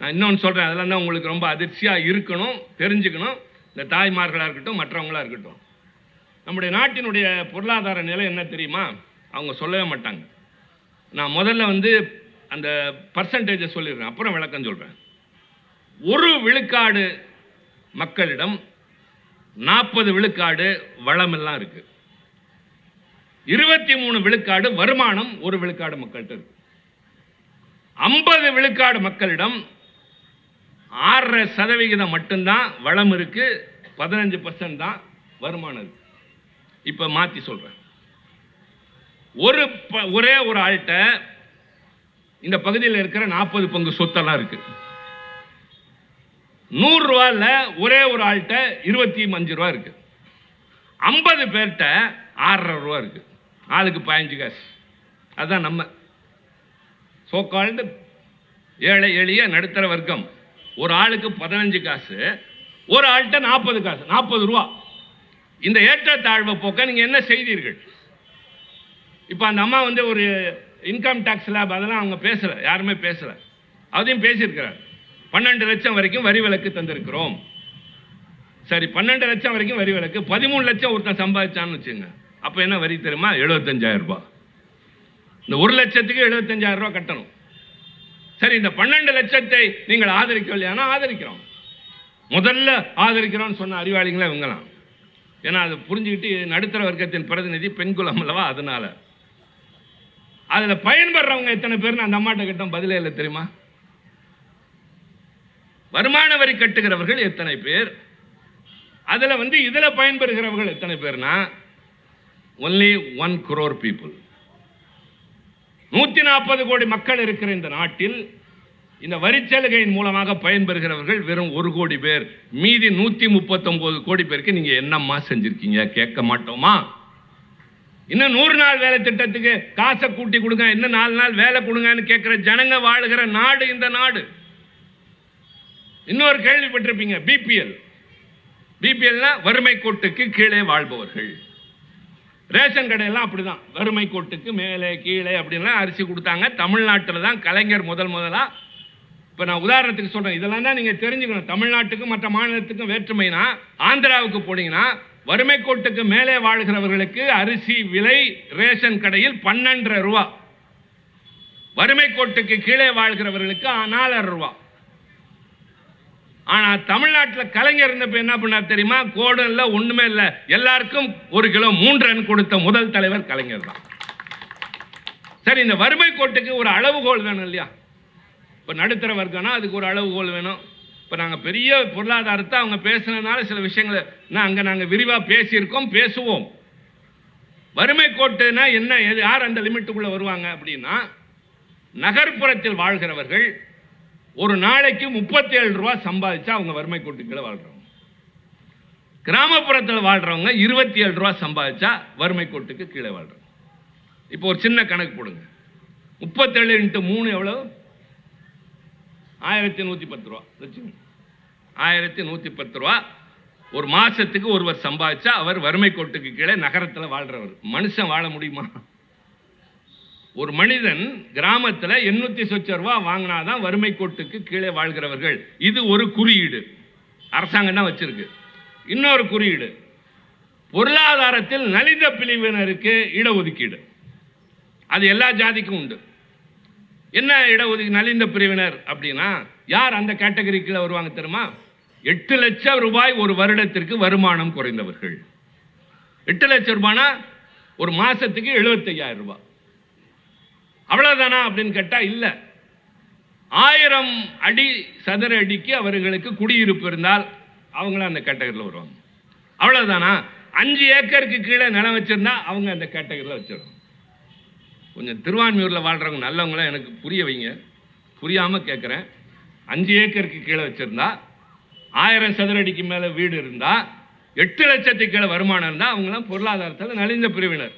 நான் இன்னொன்று சொல்கிறேன், அதெல்லாம் தான் உங்களுக்கு ரொம்ப அதிர்ச்சியாக இருக்கணும், தெரிஞ்சுக்கணும். இந்த தாய்மார்களாக இருக்கட்டும், மற்றவங்களாக இருக்கட்டும், நம்முடைய நாட்டினுடைய பொருளாதார நிலை என்ன தெரியுமா? அவங்க சொல்லவே மாட்டாங்க. நான் முதல்ல அந்த பர்சன்டேஜை சொல்லிடுறேன், அப்புறம் விளக்கம் சொல்கிறேன். 1 விழுக்காடு மக்களிடம் 40 விழுக்காடு வளமெல்லாம் இருக்கு. 23 விழுக்காடு வருமானம் 1 விழுக்காடு மக்கள்கிட்ட இருக்கு. 50 விழுக்காடு மக்களிடம் 6% மட்டும்தான் வளம் இருக்கு, 15% தான் வருமானம் இருக்கு. இப்ப மாத்தி சொல்றேன். ஒரே ஒரு ஆள்கிட்ட இந்த பகுதியில் இருக்கிற 40 பங்கு சொத்தெல்லாம் இருக்கு. 100 ரூபாயில ஒரே ஒரு ஆள்கிட்ட 25 ரூபா இருக்கு. 50 பேர்கிட்ட 6.5 ரூபா இருக்கு. ஆளுக்கு 15 காசு. அதுதான் நம்ம சோகால்டு ஏழை எளிய நடுத்தர வர்க்கம். ஒரு ஆளுக்கு 15 காசு, ஒரு ஆள்கிட்ட 40 காசு, 40 ரூபா. இந்த ஏற்றத்தாழ்வை போக்க நீங்க என்ன செய்தீர்கள்? இப்ப அந்த அம்மா ஒரு இன்கம் டாக்ஸ் லேப் அதெல்லாம் அவங்க பேசல, யாருமே பேசல. அதையும் பேசியிருக்கிறார். 12 லட்சம் வரைக்கும் வரி விலக்கு தந்திருக்கிறோம். சரி, 12 லட்சம் வரைக்கும் வரி விலக்கு. 13 லட்சம் ஒருத்தன் சம்பாதிச்சான்னு வச்சுங்க, அப்ப என்ன வரி தெரியுமா? 75,000 ரூபாய். இந்த 1 லட்சத்துக்கு 75,000 ரூபாய் கட்டணும். சரி, இந்த 12 லட்சத்தை நீங்கள் ஆதரிக்கலையானா ஆதரிக்கிறோம். முதல்ல ஆதரிக்கிறோம்னு சொன்ன அறிவாளிகளே இவங்கலாம். ஏன்னா அது புரிஞ்சுக்கிட்டு நடுத்தர வர்க்கத்தின் பிரதிநிதி பெண்குலம் அல்லவா, அதனால அதுல பயன்படுறவங்க எத்தனை பேர்னு அந்த அம்மாட்ட கிட்ட பதிலே இல்லை தெரியுமா? வருமான வரி கட்டுகிறவர்கள் எத்தனை பேர், அதுல இதுல பயன்பெறுகிறவர்கள் எத்தனை பேர்னா only 1 crore people. 140 கோடி மக்கள் இருக்கிற இந்த நாட்டில் இந்த வரிச்சலுகையின் மூலமாக பயன்பெறுகிறவர்கள் வெறும் 1 கோடி பேர். மீதி 139 கோடி பேருக்கு நீங்க என்னம்மா செஞ்சிருக்கீங்க? கேட்க மாட்டோமா? இன்னும் 100 நாள் வேலை திட்டத்துக்கு காசை கூட்டி கொடுங்க, இன்னும் 4 நாள் வேலை கொடுங்கன்னு கேட்கிற ஜனங்க வாழுகிற நாடு இந்த நாடு. இன்னொரு கேள்விப்பட்டிருப்பீங்க, பிபிஎல். பிபிஎல்னா வறுமை கோட்டுக்கு கீழே வாழ்பவர்கள். ரேஷன் கடையெல்லாம் அப்படிதான், வறுமை கோட்டுக்கு மேலே கீழே அப்படின்லாம் அரிசி கொடுத்தாங்க. தமிழ்நாட்டில் தான் கலைஞர் முதலா, இப்போ நான் உதாரணத்துக்கு சொல்றேன், இதெல்லாம் தான் நீங்க தெரிஞ்சுக்கணும். தமிழ்நாட்டுக்கும் மற்ற மாநிலத்துக்கும் வேற்றுமைனா, ஆந்திராவுக்கு போனீங்கன்னா வறுமை கோட்டுக்கு மேலே வாழ்கிறவர்களுக்கு அரிசி விலை ரேஷன் கடையில் 12.5 ரூபா, வறுமை கோட்டுக்கு கீழே வாழ்கிறவர்களுக்கு 4.5 ரூபா. ஆனா தமிழ்நாட்டில் கலைஞர் இருந்தப்ப என்ன பண்ணார் தெரியுமா? கோடு இல்ல, ஒண்ணுமே இல்ல, எல்லாருக்கும் 1 கிலோ 3 ரன் கொடுத்த முதல் தலைவர் கலைஞர் தான். சரி, இந்த வறுமை கோட்டுக்கு ஒரு அளவுகோல் வேணும் இல்லையா? இப்ப நடுத்தர வர்க்கம்னா அதுக்கு ஒரு அளவுகோல் வேணும். இப்ப நாங்க பெரிய பொருளாதாரத்தை அவங்க பேசுனதுனால சில விஷயங்களை அங்க நாங்க விரிவா பேசியிருக்கோம், பேசுவோம். வறுமை கோட்டுனா என்ன, யார் அந்த லிமிட்டுக்குள்ள வருவாங்க அப்படின்னா, நகர்ப்புறத்தில் வாழ்கிறவர்கள் ஒரு நாளைக்கு 37 ரூபா சம்பாதிச்சா அவங்க வறுமை கோட்டுக்குள்ள வாழ்றவங்க. கிராமப்புறத்தில் வாழ்றவங்க 27 ரூபா சம்பாதிச்சா வறுமை கோட்டுக்கு கீழே வாழ்றவங்க. இப்போ ஒரு சின்ன கணக்கு போடுங்க, 37 × 3 எவ்வளவு? 1110 ரூபா. 1110 ரூபா ஒரு மாசத்துக்கு ஒருவர் சம்பாதிச்சா அவர் வறுமை கோட்டுக்கு கீழே நகரத்தில் வாழ்றவர். மனுஷன் வாழ முடியுமா? ஒரு மனிதன் கிராமத்தில் 800 சொச்ச ரூபா வாங்கினாதான் வறுமை கோட்டுக்கு கீழே வாழ்கிறவர்கள். இது ஒரு குறியீடு, அரசாங்கம் தான் வச்சிருக்கு. இன்னொரு குறியீடு, பொருளாதாரத்தில் நலிந்த பிரிவினருக்கு இடஒதுக்கீடு. அது எல்லா ஜாதிக்கும் உண்டு. என்ன இடஒதுக்கீடு? நலிந்த பிரிவினர் அப்படின்னா யார் அந்த கேட்டகரி கீழே வருவாங்க தெரியுமா? 8 லட்சம் ரூபாய் ஒரு வருடத்திற்கு வருமானம் குறைந்தவர்கள். 8 லட்சம் ரூபாய்னா ஒரு மாசத்துக்கு 75,000 ரூபாய். அவ்வளவுதானா அப்படின்னு கேட்டா இல்ல. 1000 அடி சதுர அடிக்கு அவர்களுக்கு குடியிருப்பு இருந்தால் அவங்களும் அந்த கேட்டகரியில் வருவாங்க. அவ்வளவுதானா? 5 ஏக்கருக்கு கீழே நிலம் வச்சிருந்தா அவங்க அந்த கேட்டகரியில் வச்சிருவாங்க. கொஞ்சம் திருவான்மியூரில் வாழ்றவங்க நல்லவங்களாம் எனக்கு புரிய வைங்க, புரியாம கேட்குறேன். 5 ஏக்கருக்கு கீழே வச்சிருந்தா, 1000 சதுர அடிக்கு மேலே வீடு இருந்தா, 8 லட்சத்துக்கு கீழே வருமானம் இருந்தால் அவங்களாம் பொருளாதாரத்தில் நலிந்த பிரிவினர்.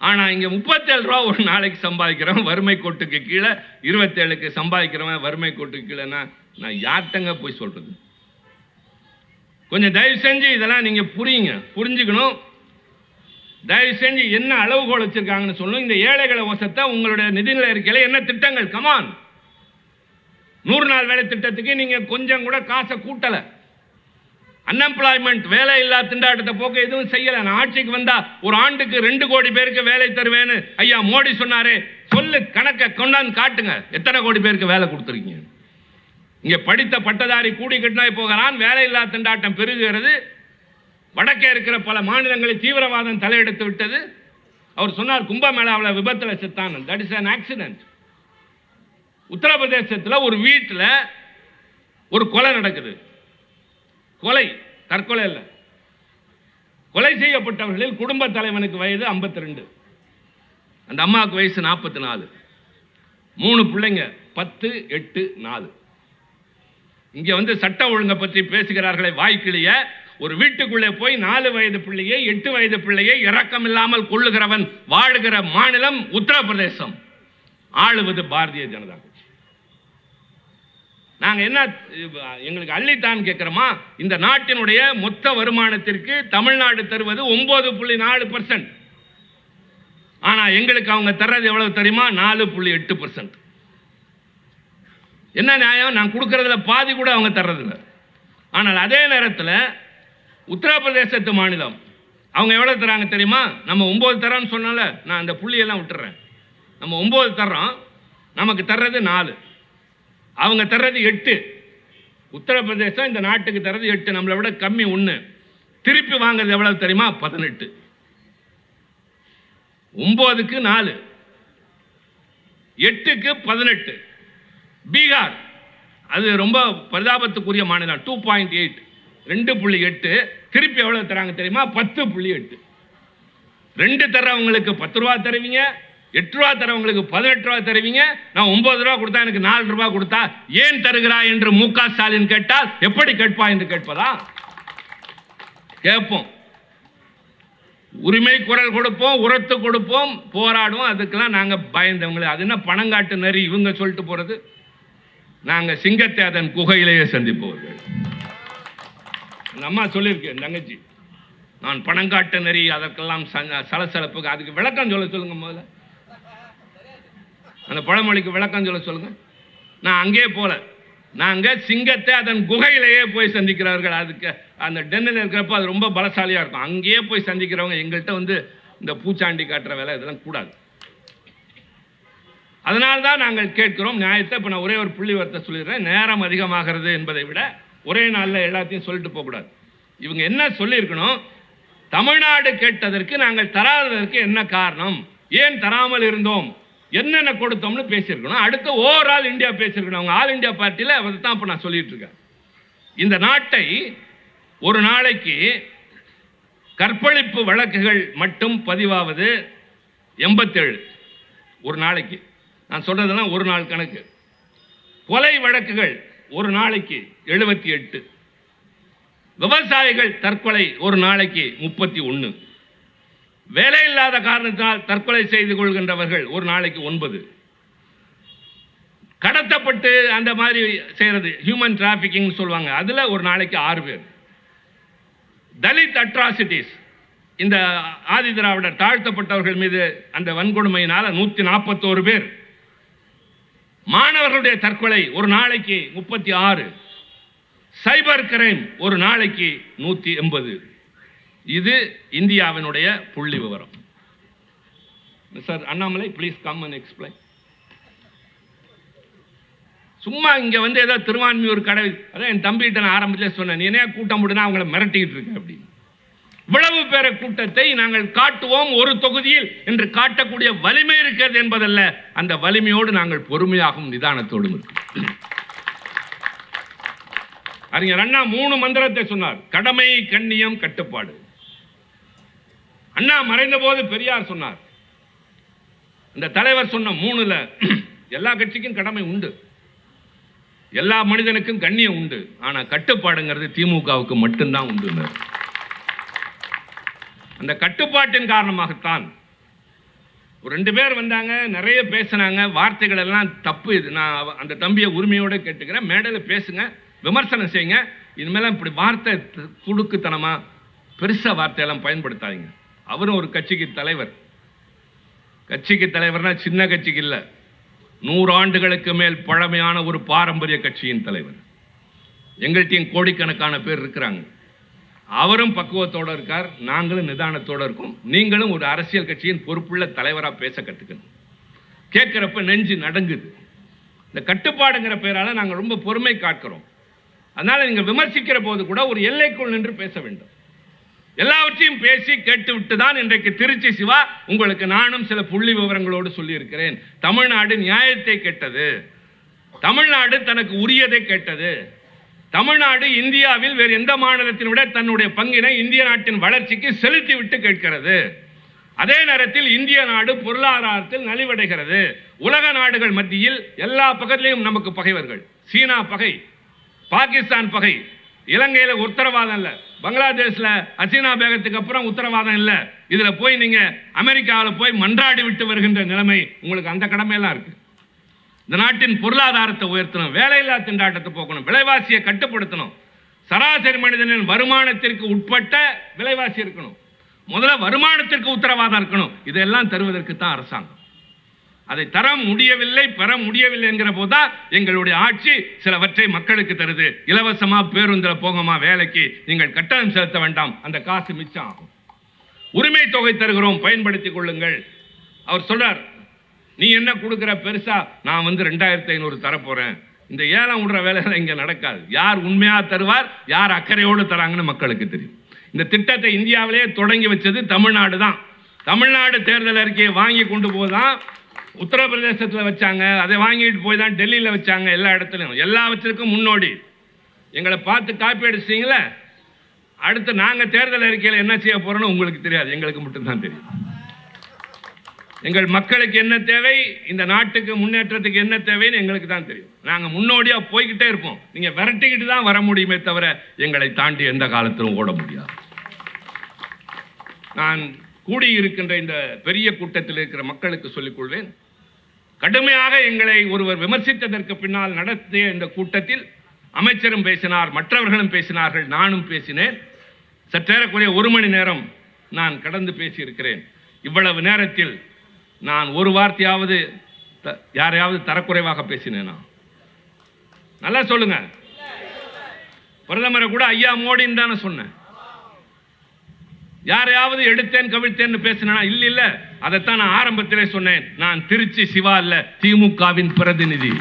ஆனால் இங்கே 37 ரூபா ஒரு நாளைக்கு சம்பாதிக்கிறவன் வறுமை கோட்டுக்கு கீழே, 27க்கு சம்பாதிக்கிறவன் வறுமை கோட்டுக்கு கீழேன்னா நான் யார்கிட்டங்க போய் சொல்றது? கொஞ்சம் தயவு செஞ்சு இதெல்லாம் நீங்க புரிஞ்சுக்கணும். தயவு செஞ்சு என்ன அளவுகோல் வச்சிருக்காங்கன்னு சொல்லணும். இந்த ஏழைகளை வசத்தை உங்களுடைய நிதிநிலை அறிக்கையில் என்ன திட்டங்கள்? கமான், 100 நாள் வேலை திட்டத்துக்கு நீங்க கொஞ்சம் கூட காசை கூட்டல. அன்எம்ப்ளாய்மெண்ட், வேலை இல்லா திண்டாட்டத்தை போக்க எதுவும் செய்யல. நான் ஆட்சிக்கு வந்தா ஒரு ஆண்டுக்கு 2 கோடி பேருக்கு வேலை தருவேன்னு ஐயா மோடி சொன்னாரே, சொல்லு கணக்க கொண்டாந்து காட்டுங்க. எத்தனை கோடி பேருக்கு வேலை கொடுத்துருக்கீங்க? இங்க படித்த பட்டதாரி கூடி கட்டினாய் போகிறான், வேலை இல்லா திண்டாட்டம் பெருகுகிறது. வடக்கே இருக்கிற பல மாநிலங்களில் தீவிரவாதம் தலையெடுத்து விட்டது. அவர் சொன்னார் கும்பமேளாவில் விபத்தில் செத்தான். That is an accident. உத்தரப்பிரதேசத்தில் ஒரு வீட்டில் ஒரு கொலை நடக்குது. கொலை, தற்கொலை இல்லை. கொலை செய்யப்பட்டவர்களில் குடும்ப தலைவனுக்கு வயது 52, அந்த அம்மாவுக்கு வயசு 44, 3 பிள்ளைங்க 10, 8, 4. இங்க வந்து சட்ட ஒழுங்கை பற்றி பேசுகிறார்களே வாய்க்கிளிய, ஒரு வீட்டுக்குள்ளே போய் 4 வயது பிள்ளையை 8 வயது பிள்ளையை இரக்கம் இல்லாமல் கொள்ளுகிறவன் வாழுகிற மாநிலம் உத்தரப்பிரதேசம். ஆளுவது பாரதிய ஜனதா கட்சி. நாங்க என்ன எங்களுக்கு அள்ளித்தான் கேட்கிறோமா? இந்த நாட்டினுடைய மொத்த வருமானத்திற்கு தமிழ்நாடு தருவது 9.4%. ஆனா எங்களுக்கு அவங்க தர்றது எவ்வளவு தெரியுமா? 4.8%. என்ன நியாயம்? நான் கொடுக்கறதுல பாதி கூட அவங்க தர்றதில்லை. ஆனால் அதே நேரத்தில் உத்தரப்பிரதேசத்து மாநிலம் அவங்க எவ்வளவு தராங்க தெரியுமா? நம்ம 9 தரோம்னு சொன்னால நான் அந்த புள்ளியெல்லாம் விட்டுறேன். நம்ம 9 தர்றோம், நமக்கு தர்றது 4, அவங்க தர்றது 8. உத்தரப்பிரதேசம் இந்த நாட்டுக்கு தர்றது 8, நம்மளை விட கம்மி 1. திருப்பி வாங்குறது எவ்வளவு தெரியுமா? 18. 9க்கு 4, 8க்கு 18. பீகார், அது ரொம்ப பரிதாபத்துக்குரிய மாநிலம், 2.8, 2.8. திருப்பி எவ்வளவு தராங்க தெரியுமா? 10.8. 2 தரவங்களுக்கு 10 ரூபா தருவீங்க, 8 ரூபா தரவங்களுக்கு 18 ரூபா தருவீங்க. நான் 9 ரூபா கொடுத்தா எனக்கு 4 ரூபா கொடுத்தா ஏன் தருகிறாய் என்று மு.க. ஸ்டாலின் கேட்டால் எப்படி கேட்பா என்று கேட்பதா? கேட்போம். உரிமை குரல் கொடுப்போம், உரத்து கொடுப்போம், போராடுவோம். அதுக்கெல்லாம் நாங்க பயந்தவங்களே. அது என்ன பணங்காட்டு நரி இவங்க சொல்லிட்டு போறது? நாங்கள் சிங்கத்தை அதன் குகையிலேயே சந்திப்பவர்கள். அந்த அம்மா சொல்லியிருக்கேன் தங்கச்சி, நான் பணங்காட்டு நெறி அதற்கெல்லாம் சலசலப்புக்கு அதுக்கு விளக்கம் சொல்லுங்க. முதல்ல அந்த பழமொழிக்கு விளக்கம் சொல்லுங்க. நான் அங்கே போல, நாங்கள் சிங்கத்தை அதன் குகையிலேயே போய் சந்திக்கிறவர்கள். அதுக்கு அந்த டென்னில் இருக்கிறப்ப அது ரொம்ப பலசாலியாக இருக்கும். அங்கேயே போய் சந்திக்கிறவங்க. எங்கள்கிட்ட இந்த பூச்சாண்டி காட்டுற வேலை இதெல்லாம் கூடாது. அதனால்தான் நாங்கள் கேட்கிறோம் நியாயத்தை. இப்போ நான் ஒரே ஒரு புள்ளி வரத்தை சொல்லிடுறேன். நேரம் அதிகமாகிறது என்பதை விட ஒரே நாளில் எல்லாத்தையும் சொல்லிட்டு போகக்கூடாது. இவங்க என்ன சொல்லியிருக்கணும், தமிழ்நாடு கேட்டதற்கு நாங்கள் தராததற்கு என்ன காரணம், ஏன் தராமல் இருந்தோம், என்னென்ன கொடுத்தோம்னு பேசியிருக்கணும். அடுத்து ஓவரால் இந்தியா பேசியிருக்கணும். அவங்க ஆல் இந்தியா பார்ட்டியில் அதை தான் இப்போ நான் சொல்லிட்டு இருக்கேன். இந்த நாட்டை ஒரு நாளைக்கு கற்பழிப்பு வழக்குகள் மட்டும் பதிவாவது 87 ஒரு நாளைக்கு. நான் சொல்றதெல்லாம் ஒரு நாள் கணக்கு. கொலை வழக்குகள் ஒரு நாளைக்கு 78. விவசாயிகள் தற்கொலை ஒரு நாளைக்கு 31. வேலை இல்லாத காரணத்தினால் தற்கொலை செய்து கொள்கின்றவர்கள் ஒரு நாளைக்கு 9. கடத்தப்பட்டு அந்த மாதிரி செய்யறது ஹியூமன் டிராபிக்கிங் சொல்லுவாங்க, அதுல ஒரு நாளைக்கு 6 பேர். தலித் அட்ராசிட்டிஸ், இந்த ஆதி திராவிடர் தாழ்த்தப்பட்டவர்கள் மீது அந்த வன்கொடுமையினால 141 பேர். மாணவர்களுடைய தற்கொலை ஒரு நாளைக்கு 36. சைபர் கிரைம் ஒரு நாளைக்கு 180. இது இந்தியாவினுடைய புள்ளி விவரம். Mister Annamalai, please come and explain. சும்மா இங்க ஏதோ திருவான்மியூர் கடை, அதான் என் தம்பிகிட்ட நான் ஆரம்பத்திலே சொன்னேன், நீ என்ன கூட்டம் போட்டுனா அவங்கள மிரட்டிக்கிட்டு இருக்க அப்படின்னு. இவ்வளவு பேர கூட்டத்தை நாங்கள் காட்டுவோம் ஒரு தொகுதியில் என்று காட்டக்கூடிய வலிமை இருக்கிறது என்பதல்ல, அந்த வலிமையோடு நாங்கள் பொறுமையாகவும் நிதானத்தோடும் இருக்கோம். அறிஞர் அண்ணா 3 மந்திரத்தை சொன்னார். கடமை, கண்ணியம், கட்டுப்பாடு. அண்ணா மறைந்த போது பெரியார் சொன்னார். இந்த தலைவர் சொன்ன 3ல எல்லா கட்சிக்கும் கடமை உண்டு, எல்லா மனிதனுக்கும் கண்ணியம் உண்டு, ஆனா கட்டுப்பாடுங்கிறது திமுகவுக்கு மட்டும்தான் உண்டு. அந்த கட்டுப்பாட்டின் காரணமாகத்தான் ஒரு 2 பேர் வந்தாங்க, நிறைய பேசினாங்க, வார்த்தைகள் எல்லாம் தப்பு. இது நான் அந்த தம்பியை உரிமையோடு கேட்டுக்கிறேன், மேடையில் பேசுங்க, விமர்சனம் செய்யுங்க. இனிமேல் இப்படி வார்த்தை துடுக்குத்தனமா பெருசா வார்த்தையெல்லாம் பயன்படுத்தாதீங்க. அவரும் ஒரு கட்சிக்கு தலைவர். கட்சிக்கு தலைவர்னா சின்ன கட்சிக்கு இல்லை, 100 ஆண்டுகளுக்கு மேல் பழமையான ஒரு பாரம்பரிய கட்சியின் தலைவர். எங்கள்கிட்டையும் கோடிக்கணக்கான பேர் இருக்கிறாங்க. அவரும் பக்குவத்தோடு இருக்கார், நாங்களும் நிதானத்தோடு இருக்கோம். நீங்களும் ஒரு அரசியல் கட்சியின் பொறுப்புள்ள தலைவராக பேச கற்றுக்கணும். கேட்குறப்ப நெஞ்சு நடுங்குது. இந்த கட்டுப்பாடுங்கிற பெயரால் நாங்கள் ரொம்ப பொறுமை காக்கிறோம். அதனால நீங்கள் விமர்சிக்கிற போது கூட ஒரு எல்லைக்குள் நின்று பேச வேண்டும். எல்லாவற்றையும் பேசி கேட்டுவிட்டு தான் இன்றைக்கு திருச்சி சிவா உங்களுக்கு நானும் சில புள்ளி விவரங்களோடு சொல்லியிருக்கிறேன். தமிழ்நாடு நியாயத்தை கேட்டது, தமிழ்நாடு தனக்கு உரியதை கேட்டது, தமிழ்நாடு இந்தியாவில் வேறு எந்த மாநிலத்தின் விட தன்னுடைய பங்கினை இந்திய நாட்டின் வளர்ச்சிக்கு செலுத்தி விட்டு கேட்கிறது. அதே நேரத்தில் இந்திய நாடு பொருளாதாரத்தில் நலிவடைகிறது. உலக நாடுகள் மத்தியில் எல்லா பக்கத்திலையும் நமக்கு பகைவர்கள். சீனா பகை, பாகிஸ்தான் பகை, இலங்கையில உத்தரவாதம் இல்லை, பங்களாதேஷ்ல ஹசீனா பேகத்துக்கு அப்புறம் உத்தரவாதம் இல்லை. இதுல போய் நீங்க அமெரிக்காவில் போய் மன்றாடி விட்டு வருகின்ற நிலைமை உங்களுக்கு. அந்த கடமையெல்லாம் இருக்கு. இந்த நாட்டின் பொருளாதாரத்தை உயர்த்தணும், வேலையில்லா திண்டாட்டத்தை போக்கணும், விலைவாசியை கட்டுப்படுத்தணும், சராசரி மனிதனின் வருமானத்திற்கு உட்பட்ட விலைவாசி இருக்கணும், முதல்ல வருமானத்திற்கு உத்தரவாதம் இருக்கணும். இதெல்லாம் தருவதற்கு தான் அரசாங்கம். அதை தர முடியவில்லை, பெற முடியவில்லை என்கிற போதுதான் எங்களுடைய ஆட்சி சிலவற்றை மக்களுக்கு தருது. இலவசமா பேருந்தில் போகமா வேலைக்கு, நீங்கள் கட்டணம் செலுத்த வேண்டாம், அந்த காசு மிச்சம் ஆகும். உரிமை தொகை தருகிறோம், பயன்படுத்திக் கொள்ளுங்கள். அவர் சொல்றார், நீ என்ன கொடுக்கிற பெருசா, நான் 2500 தரப்போறேன். இந்த ஏலம் விடுற வேலையெல்லாம் இங்க நடக்காது. யார் உண்மையா தருவார், யார் அக்கறையோடு தராங்கன்னு மக்களுக்கு தெரியும். இந்த திட்டத்தை இந்தியாவிலேயே தொடங்கி வச்சது தமிழ்நாடு தான். தமிழ்நாடு தேர்தல் அறிக்கையை வாங்கி கொண்டு போதான் உத்தரப்பிரதேசத்தில் வச்சாங்க, அதை வாங்கிட்டு போய் தான் டெல்லியில் வச்சாங்க. எல்லா இடத்துலையும் எல்லாவற்றிற்கும் முன்னோடி. எங்களை பார்த்து காப்பி அடிச்சிட்டீங்களே, அடுத்து நாங்கள் தேர்தல் அறிக்கையில் என்ன செய்ய போறோம்னு உங்களுக்கு தெரியாது, எங்களுக்கு மட்டும்தான் தெரியும். எங்கள் மக்களுக்கு என்ன தேவை, இந்த நாட்டுக்கு முன்னேற்றத்துக்கு என்ன தேவைன்னு எங்களுக்கு தான் தெரியும். நாங்கள் முன்னோடியா போய்கிட்டே இருப்போம். நீங்க விரட்டிக்கிட்டு தான் வர முடியுமே தவிர எங்களை தாண்டி எந்த காலத்திலும் ஓட முடியாது. நான் கூடியிருக்கின்ற இந்த பெரிய கூட்டத்தில் இருக்கிற மக்களுக்கு சொல்லிக் கொள்வேன், கடுமையாக எங்களை ஒருவர் விமர்சித்ததற்கு பின்னால் நடத்திய இந்த கூட்டத்தில் அமைச்சரும் பேசினார், மற்றவர்களும் பேசினார்கள், நானும் பேசினேன். சற்றேறக்குறைய 1 மணி நேரம் நான் கடந்து பேசியிருக்கிறேன். இவ்வளவு நேரத்தில் நான் ஒரு வார்த்தையாவது யாரையாவது தரக்குறைவாக பேசினேனா? நல்லா சொல்லுங்க. பிரதமரை கூட ஐயா மோடின்னு தானே சொன்னேன். யாரையாவது எடுத்தேன் கவிழ்த்தேன்னு பேசினா? இல்ல. அதைத்தான் நான் ஆரம்பத்திலே சொன்னேன். நான் திருச்சி சிவா அல்ல, திமுகவின் பிரதிநிதி.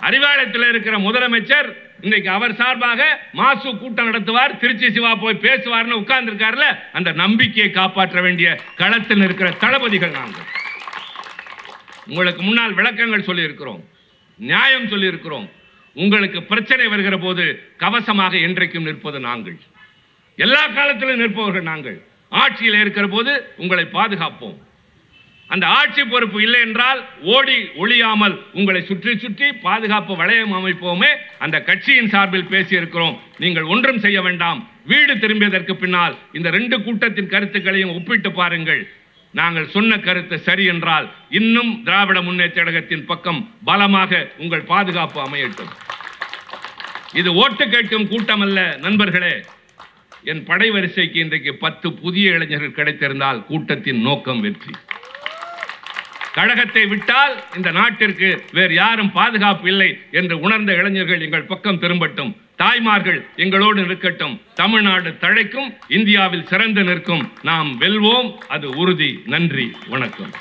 அறிவாலயத்தில் இருக்கிற முதலமைச்சர் இன்னைக்கு அவர் சார்பாக மாசு கூட்டம் நடத்துவார், திருச்சி சிவா போய் பேசுவார்னு உட்கார்ந்து இருக்காருல, அந்த நம்பிக்கையை காப்பாற்ற வேண்டிய களத்தில் இருக்கிற தளபதிகள் நாங்கள். உங்களுக்கு முன்னால் விளக்கங்கள் சொல்லி இருக்கிறோம், நியாயம் சொல்லி இருக்கிறோம். உங்களுக்கு பிரச்சனை வருகிற போது கவசமாக என்றைக்கும் நிற்பது நாங்கள். எல்லா காலத்திலும் நிற்பவர்கள் நாங்கள். ஆட்சியில் இருக்கிற போது உங்களை பாதுகாப்போம். அந்த ஆட்சி பொறுப்பு இல்லை என்றால் ஓடி ஒளியாமல் உங்களை சுற்றி சுற்றி பாதுகாப்பு வளையம் அமைப்போமே. அந்த கட்சியின் சார்பில் பேசியிருக்கிறோம். நீங்கள் ஒன்றும் செய்ய வேண்டாம். வீடு திரும்பியதற்கு பின்னால் இந்த 2 கூட்டத்தின் கருத்துக்களையும் ஒப்பிட்டு பாருங்கள். நாங்கள் சொன்ன கருத்து சரி என்றால் இன்னும் திராவிட முன்னேற்ற கழகத்தின் பக்கம் பலமாக உங்கள் பாதுகாப்பு அமையட்டும். இது ஓட்டு கேட்கும் கூட்டம் அல்ல நண்பர்களே. என் படை வரிசைக்கு இன்றைக்கு 10 புதிய இளைஞர்கள் கிடைத்திருந்தால் கூட்டத்தின் நோக்கம் வெற்றி. கழகத்தை விட்டால் இந்த நாட்டிற்கு வேறு யாரும் பாதுகாப்பு இல்லை என்று உணர்ந்த இளைஞர்கள் எங்கள் பக்கம் திரும்பட்டும். தாய்மார்கள் எங்களோடு இருக்கட்டும். தமிழ்நாடு தழைக்கும், இந்தியாவில் சிறந்து நிற்கும். நாம் வெல்வோம், அது உறுதி. நன்றி, வணக்கம்.